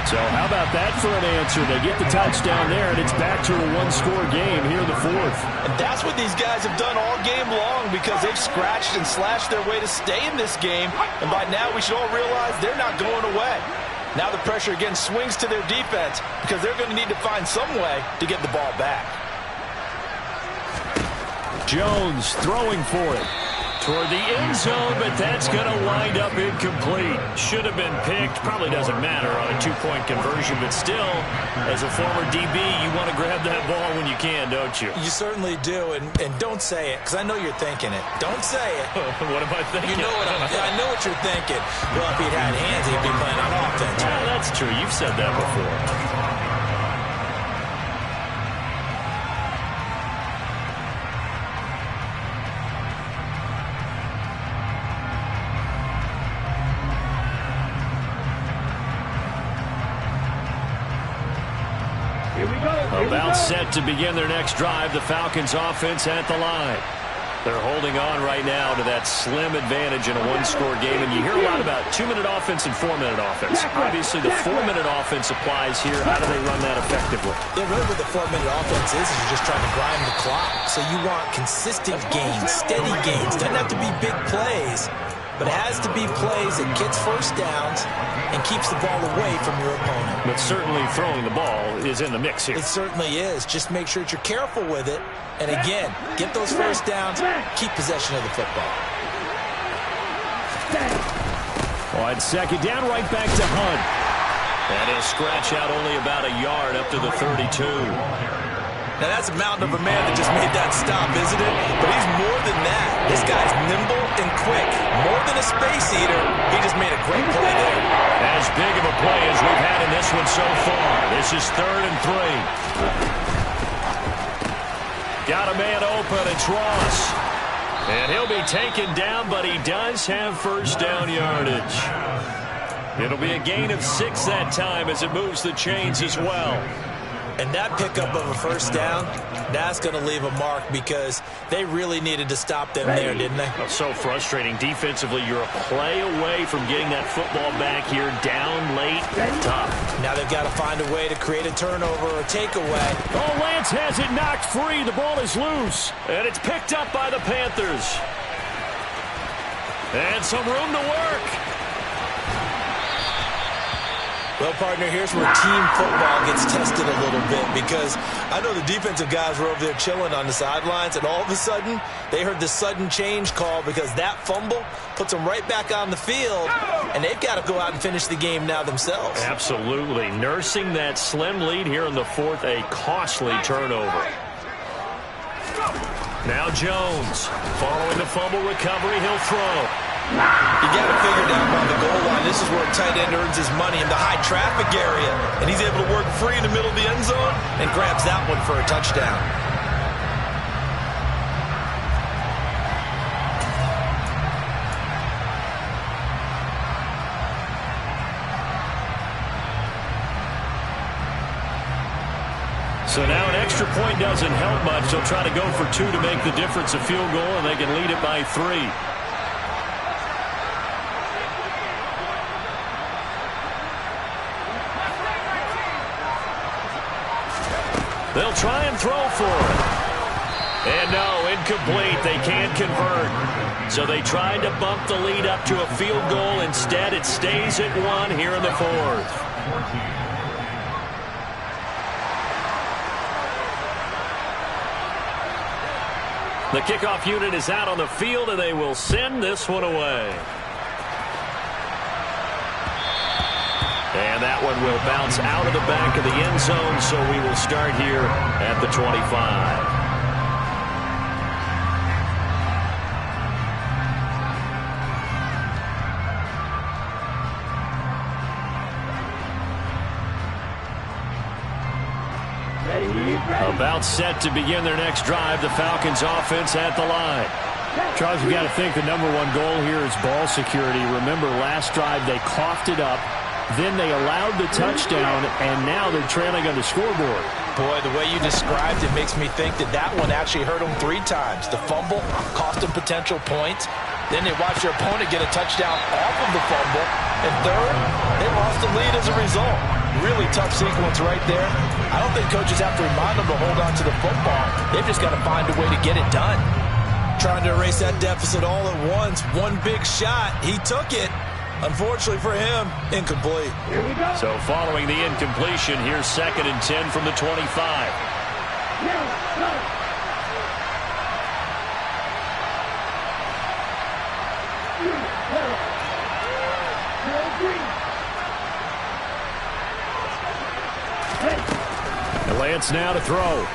So how about that for an answer? They get the touchdown there, and it's back to a one-score game here in the fourth. And that's what these guys have done all game long because they've scratched and slashed their way to stay in this game. And by now we should all realize they're not going away. Now the pressure again swings to their defense because they're going to need to find some way to get the ball back. Jones throwing for it. toward the end zone, but that's going to wind up incomplete. Should have been picked. Probably doesn't matter on a two-point conversion, but still, as a former DB, you want to grab that ball when you can, don't you? You certainly do, and don't say it, because I know you're thinking it. Don't say it. What am I thinking? You know what I know what you're thinking. Well, if he'd had hands, he'd be playing on offense. Yeah, that's true. You've said that before. About set to begin their next drive, the Falcons offense at the line. They're holding on right now to that slim advantage in a one-score game, and you hear a lot about 2-minute offense and 4-minute offense. Obviously, the 4-minute offense applies here. How do they run that effectively? Yeah, really what the 4-minute offense is you're just trying to grind the clock. So you want consistent gains, steady gains. Doesn't have to be big plays, but it has to be plays that gets first downs and keeps the ball away from your opponent. But certainly throwing the ball is in the mix here. It certainly is. Just make sure that you're careful with it. And again, get those first downs, keep possession of the football. On second down, right back to Hunt. And he'll scratch out only about a yard up to the 32. Now, that's a mountain of a man that just made that stop, isn't it? But he's more than that. This guy's nimble and quick. More than a space eater, he just made a great play there. As big of a play as we've had in this one so far. This is 3rd and 3. Got a man open. It's Ross. And he'll be taken down, but he does have first down yardage. It'll be a gain of 6 that time as it moves the chains as well. And that pickup of a first down, that's going to leave a mark because they really needed to stop them there, didn't they? Oh, so frustrating. Defensively, you're a play away from getting that football back here down late. Tough. Now they've got to find a way to create a turnover or a takeaway. Oh, Lance has it knocked free. The ball is loose. And it's picked up by the Panthers. And some room to work. Well, partner, here's where team football gets tested a little bit because I know the defensive guys were over there chilling on the sidelines, and all of a sudden, they heard the sudden change call because that fumble puts them right back on the field, and they've got to go out and finish the game now themselves. Absolutely. Nursing that slim lead here in the 4th, a costly turnover. Now Jones, following the fumble recovery, he'll throw. You got to figure down by the goal line. This is where a tight end earns his money in the high traffic area. And he's able to work free in the middle of the end zone and grabs that one for a touchdown. So now an extra point doesn't help much. They'll try to go for 2 to make the difference a field goal, and they can lead it by 3. They'll try and throw for it. And no, incomplete. They can't convert. So they tried to bump the lead up to a field goal. Instead, it stays at 1 here in the 4th. The kickoff unit is out on the field, and they will send this one away. And that one will bounce out of the back of the end zone, so we will start here at the 25. About set to begin their next drive, the Falcons offense at the line. Charles, you got to think the #1 goal here is ball security. Remember, last drive they coughed it up. Then they allowed the touchdown, and now they're trailing on the scoreboard. Boy, the way you described it makes me think that that one actually hurt them 3 times. The fumble cost them potential points. Then they watched their opponent get a touchdown off of the fumble. And third, they lost the lead as a result. Really tough sequence right there. I don't think coaches have to remind them to hold on to the football. They've just got to find a way to get it done. Trying to erase that deficit all at once. One big shot. He took it. Unfortunately for him, incomplete. Here we go. So following the incompletion, here's 2nd and 10 from the 25. Now, go. Lance now to throw.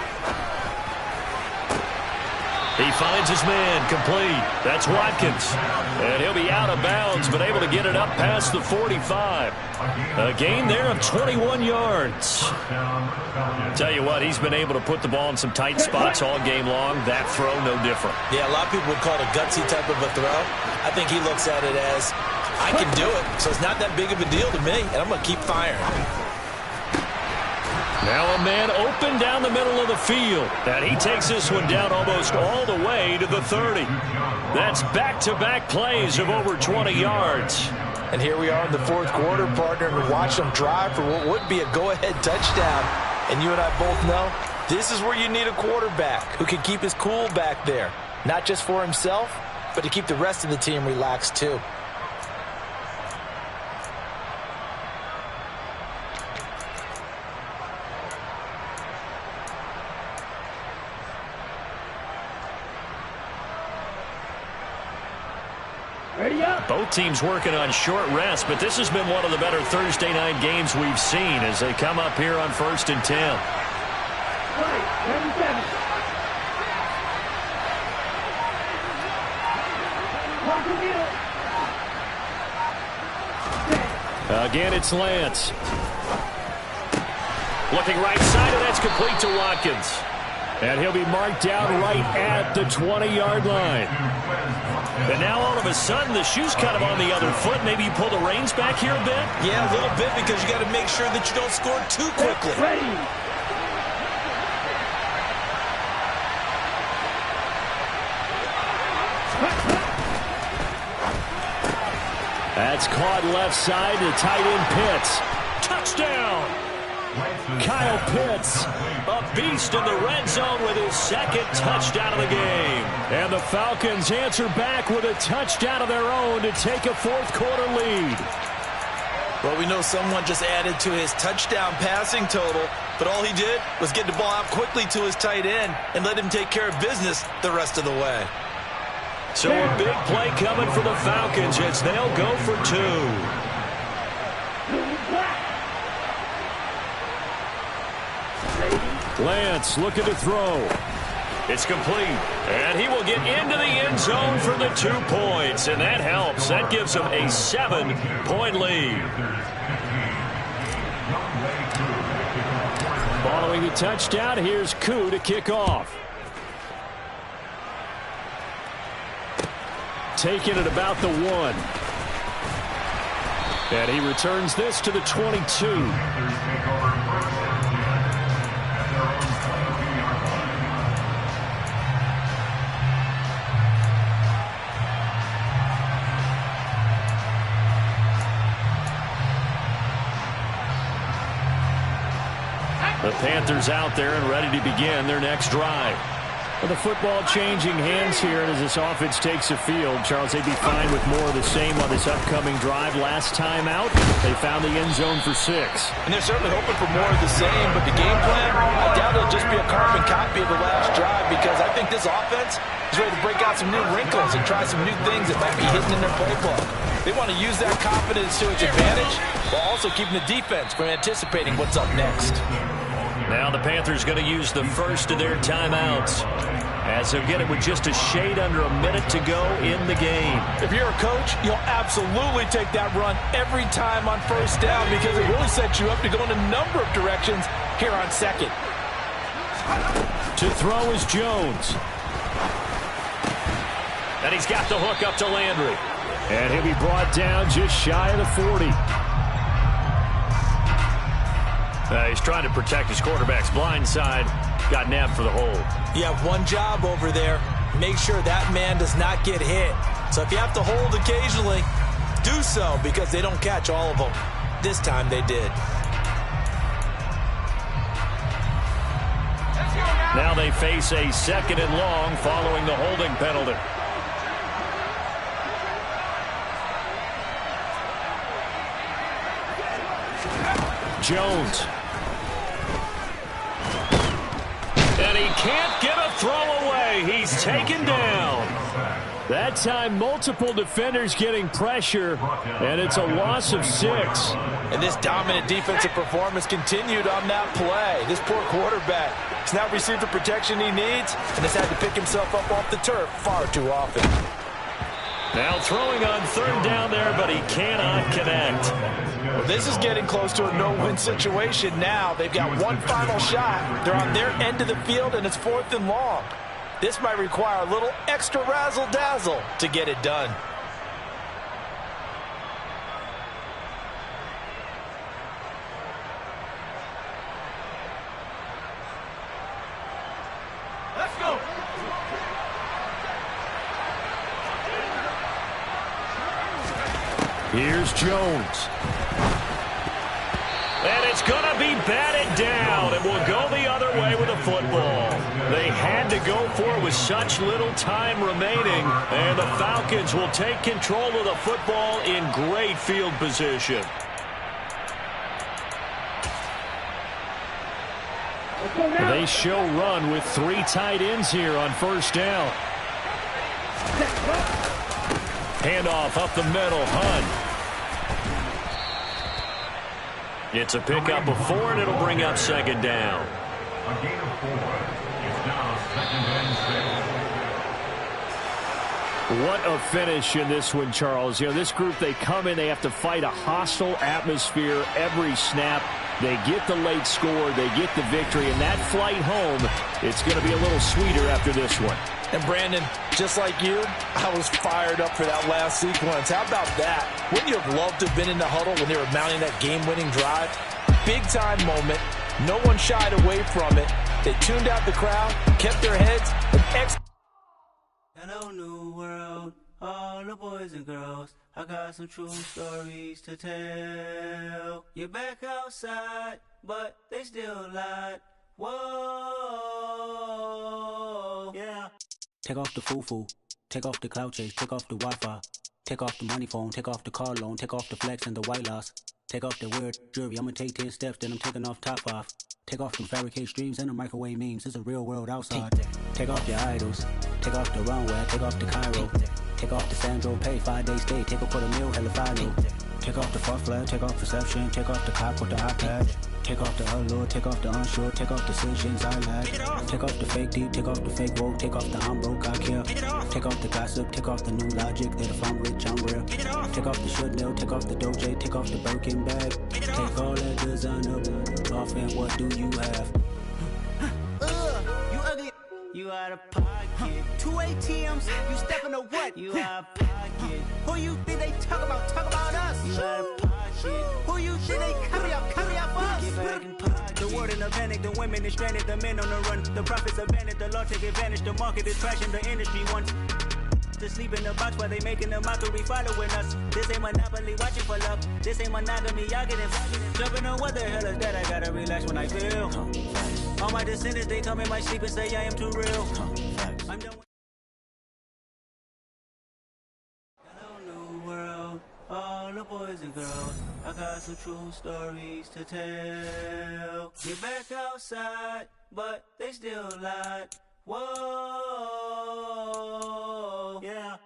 He finds his man, complete. That's Watkins. And he'll be out of bounds, but able to get it up past the 45. A gain there of 21 yards. Tell you what, he's been able to put the ball in some tight spots all game long. That throw, no different. Yeah, a lot of people would call it a gutsy type of a throw. I think he looks at it as, I can do it, so it's not that big of a deal to me, and I'm going to keep firing. Now a man open down the middle of the field. And he takes this one down almost all the way to the 30. That's back-to-back plays of over 20 yards. And here we are in the fourth quarter, partner, and watch them drive for what would be a go-ahead touchdown. And you and I both know this is where you need a quarterback who can keep his cool back there. Not just for himself, but to keep the rest of the team relaxed too. Both teams working on short rest, but this has been one of the better Thursday night games we've seen as they come up here on 1st and 10. Again, it's Lance. Looking right side, and that's complete to Watkins. And he'll be marked down right at the 20-yard line. And now all of a sudden the shoe's kind of on the other foot. Maybe you pull the reins back here a bit? Yeah, a little bit, because you got to make sure that you don't score too quickly. Ready. That's caught left side to tight end Pitts. Touchdown! Kyle Pitts, a beast in the red zone with his second touchdown of the game. And the Falcons answer back with a touchdown of their own to take a fourth quarter lead. Well, we know someone just added to his touchdown passing total, but all he did was get the ball out quickly to his tight end and let him take care of business the rest of the way. So a big play coming for the Falcons as they'll go for two. Lance looking to throw. It's complete, and he will get into the end zone for the 2 points, and that helps. That gives him a 7-point lead. Following the touchdown, here's Koo to kick off. Taking it about the 1. And he returns this to the 22. The Panthers out there and ready to begin their next drive. Well, the football changing hands here, and as this offense takes the field, Charles, they'd be fine with more of the same on this upcoming drive. Last time out, they found the end zone for 6. And they're certainly hoping for more of the same, but the game plan, I doubt it'll just be a carbon copy of the last drive, because I think this offense is ready to break out some new wrinkles and try some new things that might be hidden in their playbook. They want to use that confidence to its advantage while also keeping the defense from anticipating what's up next. Now the Panthers going to use the first of their timeouts as they'll get it with just a shade under a minute to go in the game. If you're a coach, you'll absolutely take that run every time on first down because it really sets you up to go in a number of directions here on second. To throw is Jones. And he's got the hook up to Landry. And he'll be brought down just shy of the 40. He's trying to protect his quarterback's blind side. Got nabbed for the hold. You have one job over there. Make sure that man does not get hit. So if you have to hold occasionally, do so because they don't catch all of them. This time they did. Now they face a 2nd and long following the holding penalty. Jones. And he can't get a throw away. He's taken down. That time, multiple defenders getting pressure, and it's a loss of 6. And this dominant defensive performance continued on that play. This poor quarterback has not received the protection he needs and has had to pick himself up off the turf far too often. Now throwing on 3rd down there, but he cannot connect. Well, this is getting close to a no-win situation now. They've got one final shot. They're on their end of the field, and it's 4th and long. This might require a little extra razzle-dazzle to get it done. Let's go. Here's Jones. And it's going to be batted down, and will go the other way with the football. They had to go for it with such little time remaining, and the Falcons will take control of the football in great field position. They show run with 3 tight ends here on 1st down. Handoff up the middle, Hunt. It's a pickup of 4, and it'll bring up 2nd down. A gain of 4. It's now 2nd and 6. What a finish in this one, Charles. You know, this group, they come in, they have to fight a hostile atmosphere every snap. They get the late score, they get the victory, and that flight home, it's going to be a little sweeter after this one. And Brandon, just like you, I was fired up for that last sequence. How about that? Wouldn't you have loved to have been in the huddle when they were mounting that game-winning drive? Big-time moment. No one shied away from it. They tuned out the crowd, kept their heads, and Hello, new world, all the boys and girls. I got some true stories to tell. You're back outside, but they still lied. Whoa, yeah. Take off the foo-foo, take off the cloud chase, take off the Wi-Fi, take off the money phone, take off the car loan, take off the flex and the white loss, take off the weird jewelry. I'ma take 10 steps, then I'm taking off top 5. Take off them fabricated streams and the microwave memes. It's a real world outside. Take off your idols, take off the runway, take off the Cairo, take off the Sandro Pay, 5-day stay, take a $250,000 hella follow. Take off the far flag, take off perception, take off the cop with the iPad. Take off the allure, take off the unsure, take off decisions I lag. Take off the fake deep, take off the fake woke, take off the I'm broke, I care. Take off the gossip, take off the new logic that if I'm rich, I'm real. Take off the Chanel, take off the Doja, take off the Birkin bag. Take all that designer off and what do you have? You ugly. You out of pocket. 2 ATMs, you stepping to what? You out of pocket. Who you think they talk about? Talk about us. You out of pocket. Who you think they carry up us? Get back in pocket. The world in a panic, the women is stranded, the men on the run. The profits abandoned, the law take advantage. The market is trashing, the industry wants to sleep in the box while they making a mockery following us. This ain't Monopoly, watching for love. This ain't monogamy, y'all getting jumping on what the hell is that? I gotta relax when I feel. All my descendants, they come in my sleep and say I am too real. I'm done. Hello, new world, all the boys and girls. I got some true stories to tell. Get back outside, but they still lied. Whoa, yeah.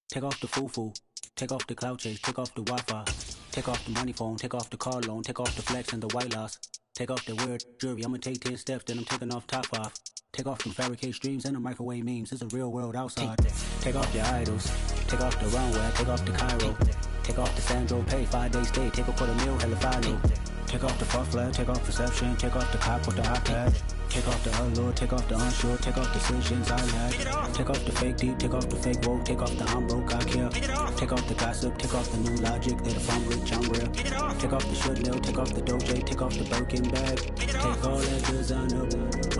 Take off the foo-foo, take off the cloud chase, take off the Wi-Fi, take off the money phone, take off the car loan, take off the flex and the white loss. Take off the weird jewelry. I'ma take 10 steps, then I'm taking off top 5. Take off them fabricated streams and the microwave memes. It's a real world outside. Take off your idols, take off the runway, take off the Cairo, take off the Sandro Pay, 5-day stay, take a $250,000 hella follow. Take off the far flag, take off perception, take off the cop with the iPad. Take off the allure, take off the unsure, take off decisions I lag. Take off the fake deep, take off the fake woke, take off the I'm broke, I care. Take off the gossip, take off the new logic that if I'm rich, I'm real. Take off the Chanel, take off the Doja, take off the Birkin bag. Take all that designer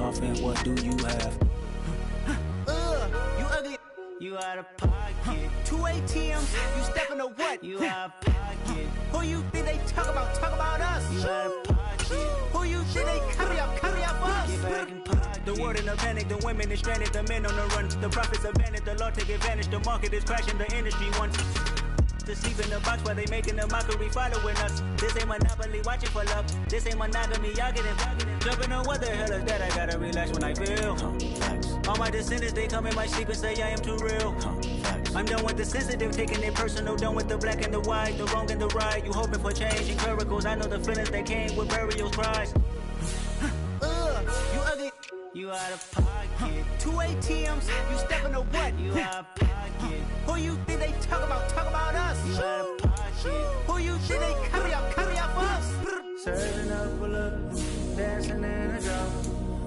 off and what do you have? You ugly. You out of pocket. 2 ATMs, you stepping to what? You out of pocket. Who you think they talk about? Talk about us. You out of pocket. Who you think they carry up us? Get back in pocket. The world in a panic, the women is stranded, the men on the run. The profits abandoned, the law take advantage. The market is crashing, the industry wants to sleep in the box while they making a mockery following us. This ain't Monopoly, watching for love. This ain't monogamy, y'all getting jumping on what the hell is that? I gotta relax when I feel. All my descendants, they come in my sleep and say I am too real. I'm done with the sensitive, taking it personal, done with the black and the white, the wrong and the right. You hoping for change and miracles. I know the feelings that came with burial cries. You ugly. You out of pocket. 2 ATMs, you stepping to what? You out of pocket. Who you think they talk about us? You out of pocket. Who you think they carry up us? Serving up a look, dancing in a drum.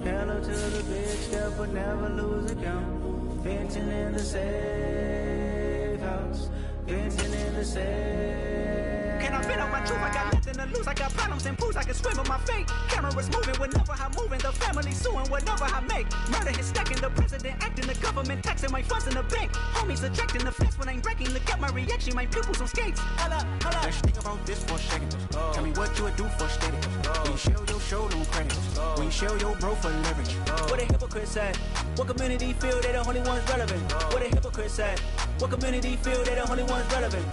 Hello to the big step, but never lose a count. Venting in the safe house. Venting in the safe. Can I fit on my truth? I got nothing to lose. I got problems and pools. I can swim with my fate. Cameras moving whenever I'm moving. The family suing whatever I make. Murder is stacking. The president acting. The government taxing my funds in the bank. Homies ejecting the fence when I'm breaking. Look at my reaction. My pupils on skates. Holla. Let's think about this for a second. Tell me what you would do for steady. When you show your show no credit. When you show your bro for leverage. What a hypocrite said. What community feel they the only ones relevant? What a hypocrite said. What community feel they the only ones relevant?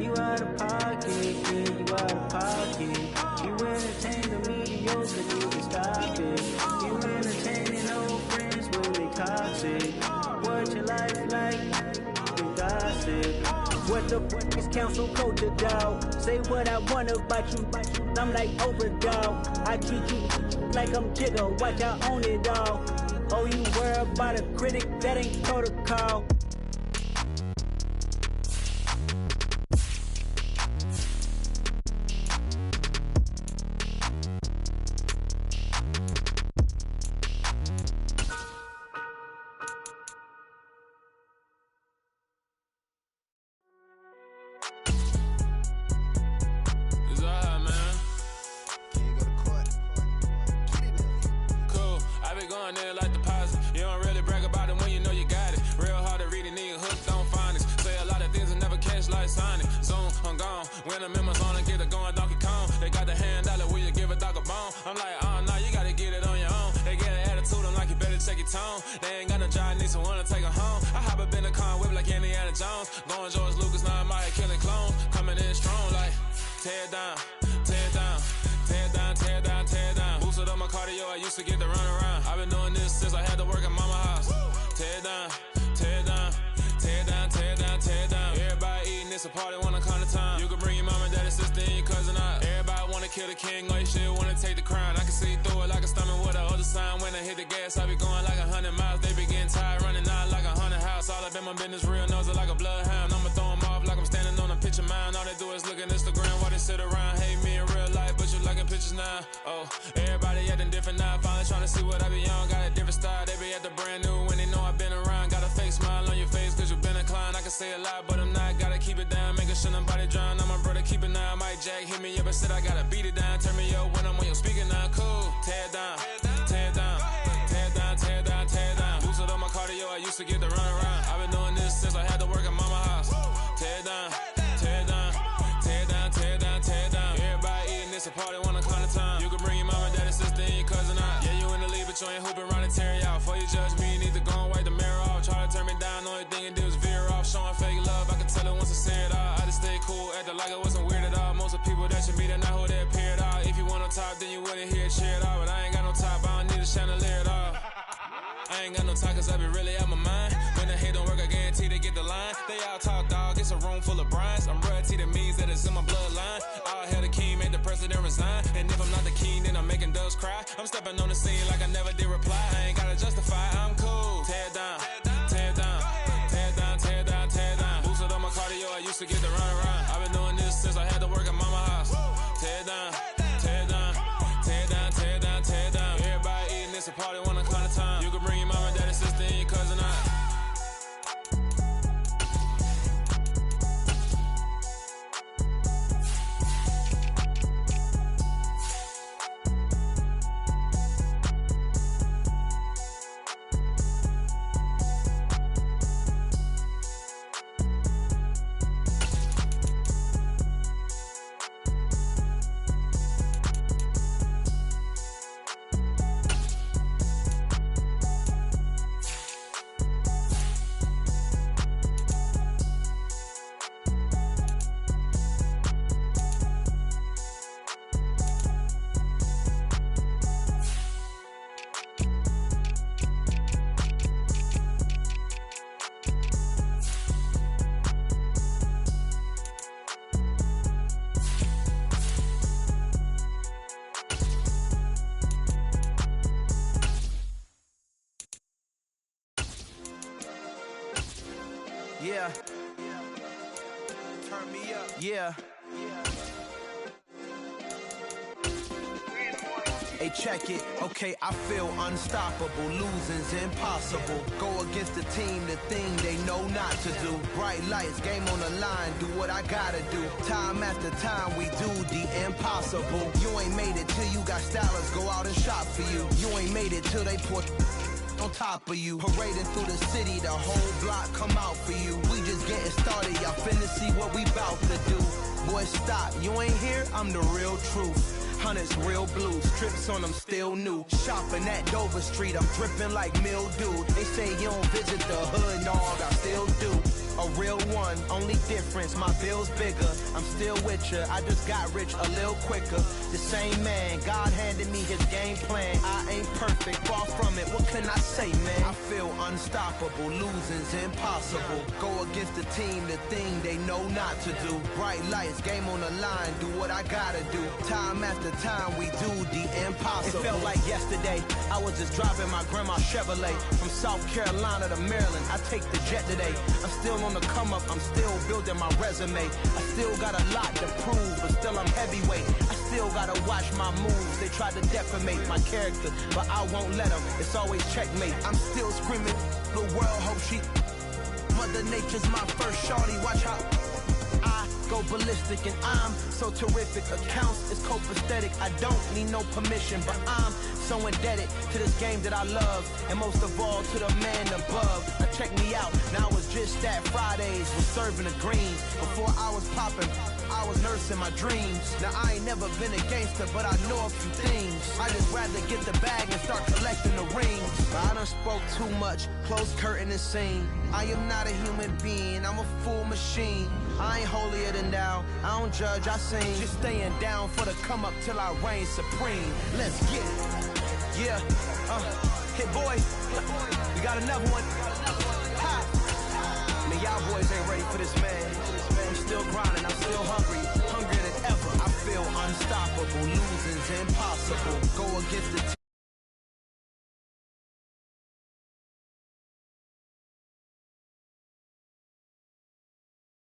You out of pocket, yeah, you out of pocket. You entertain the mediocre, you can stop it. You entertaining old friends when they toxic. What your life like? You gossip. What the fuck is council culture, dog? Say what I want about you. I'm like overdog. I treat you like I'm Jigga. Watch I own it all. Oh, you worry about a critic? That ain't protocol. Yeah. Turn me up. Yeah. Hey, check it. Okay, I feel unstoppable. Losing's impossible. Go against the team, the thing they know not to do. Bright lights, game on the line. Do what I gotta do. Time after time, we do the impossible. You ain't made it till you got stylers go out and shop for you. You ain't made it till they put on top of you. Parading through the city, the whole block come out for you. We just getting started, y'all finna see what we bout to do. Boy, stop, you ain't here, I'm the real truth. Hundreds real blue, strips on them still new. Shopping at Dover Street, I'm dripping like mildew. They say you don't visit the hood, dog, I still do. A real one, only difference, my bill's bigger. I'm still with ya, I just got rich a little quicker. The same man, God handed me his game plan. I ain't perfect, far from it, what can I say, man? I feel unstoppable, losing's impossible. Go against the team, the thing they know not to do. Bright lights, game on the line, do what I gotta do. Time after time, we do the impossible. It felt like yesterday, I was just driving my grandma's Chevrolet. From South Carolina to Maryland, I take the jet today. I'm still on the come up, I'm still building my resume. I still got a lot to prove, but still I'm heavyweight. I still gotta watch my moves. They try to defamate my character, but I won't let them. It's always checkmate. I'm still screaming, the world hope she. Mother Nature's my first shorty, watch how I go ballistic, and I'm so terrific. Accounts is copacetic, I don't need no permission, but I'm so indebted to this game that I love, and most of all to the man above. Now check me out, now it was just that Fridays was serving the greens. Before I was popping, I was nursing my dreams. Now I ain't never been a gangster, but I know a few things. I just rather get the bag and start collecting the rings. But I done spoke too much, close curtain and scene. I am not a human being, I'm a full machine. I ain't holier than thou, I don't judge, I sing. Just staying down for the come up till I reign supreme. Let's get it. Yeah, hey boy, you got another one. Ha. Man, y'all boys ain't ready for this, man. I'm still grinding, I'm still hungry, hungrier than ever. I feel unstoppable, losing's impossible. Go against the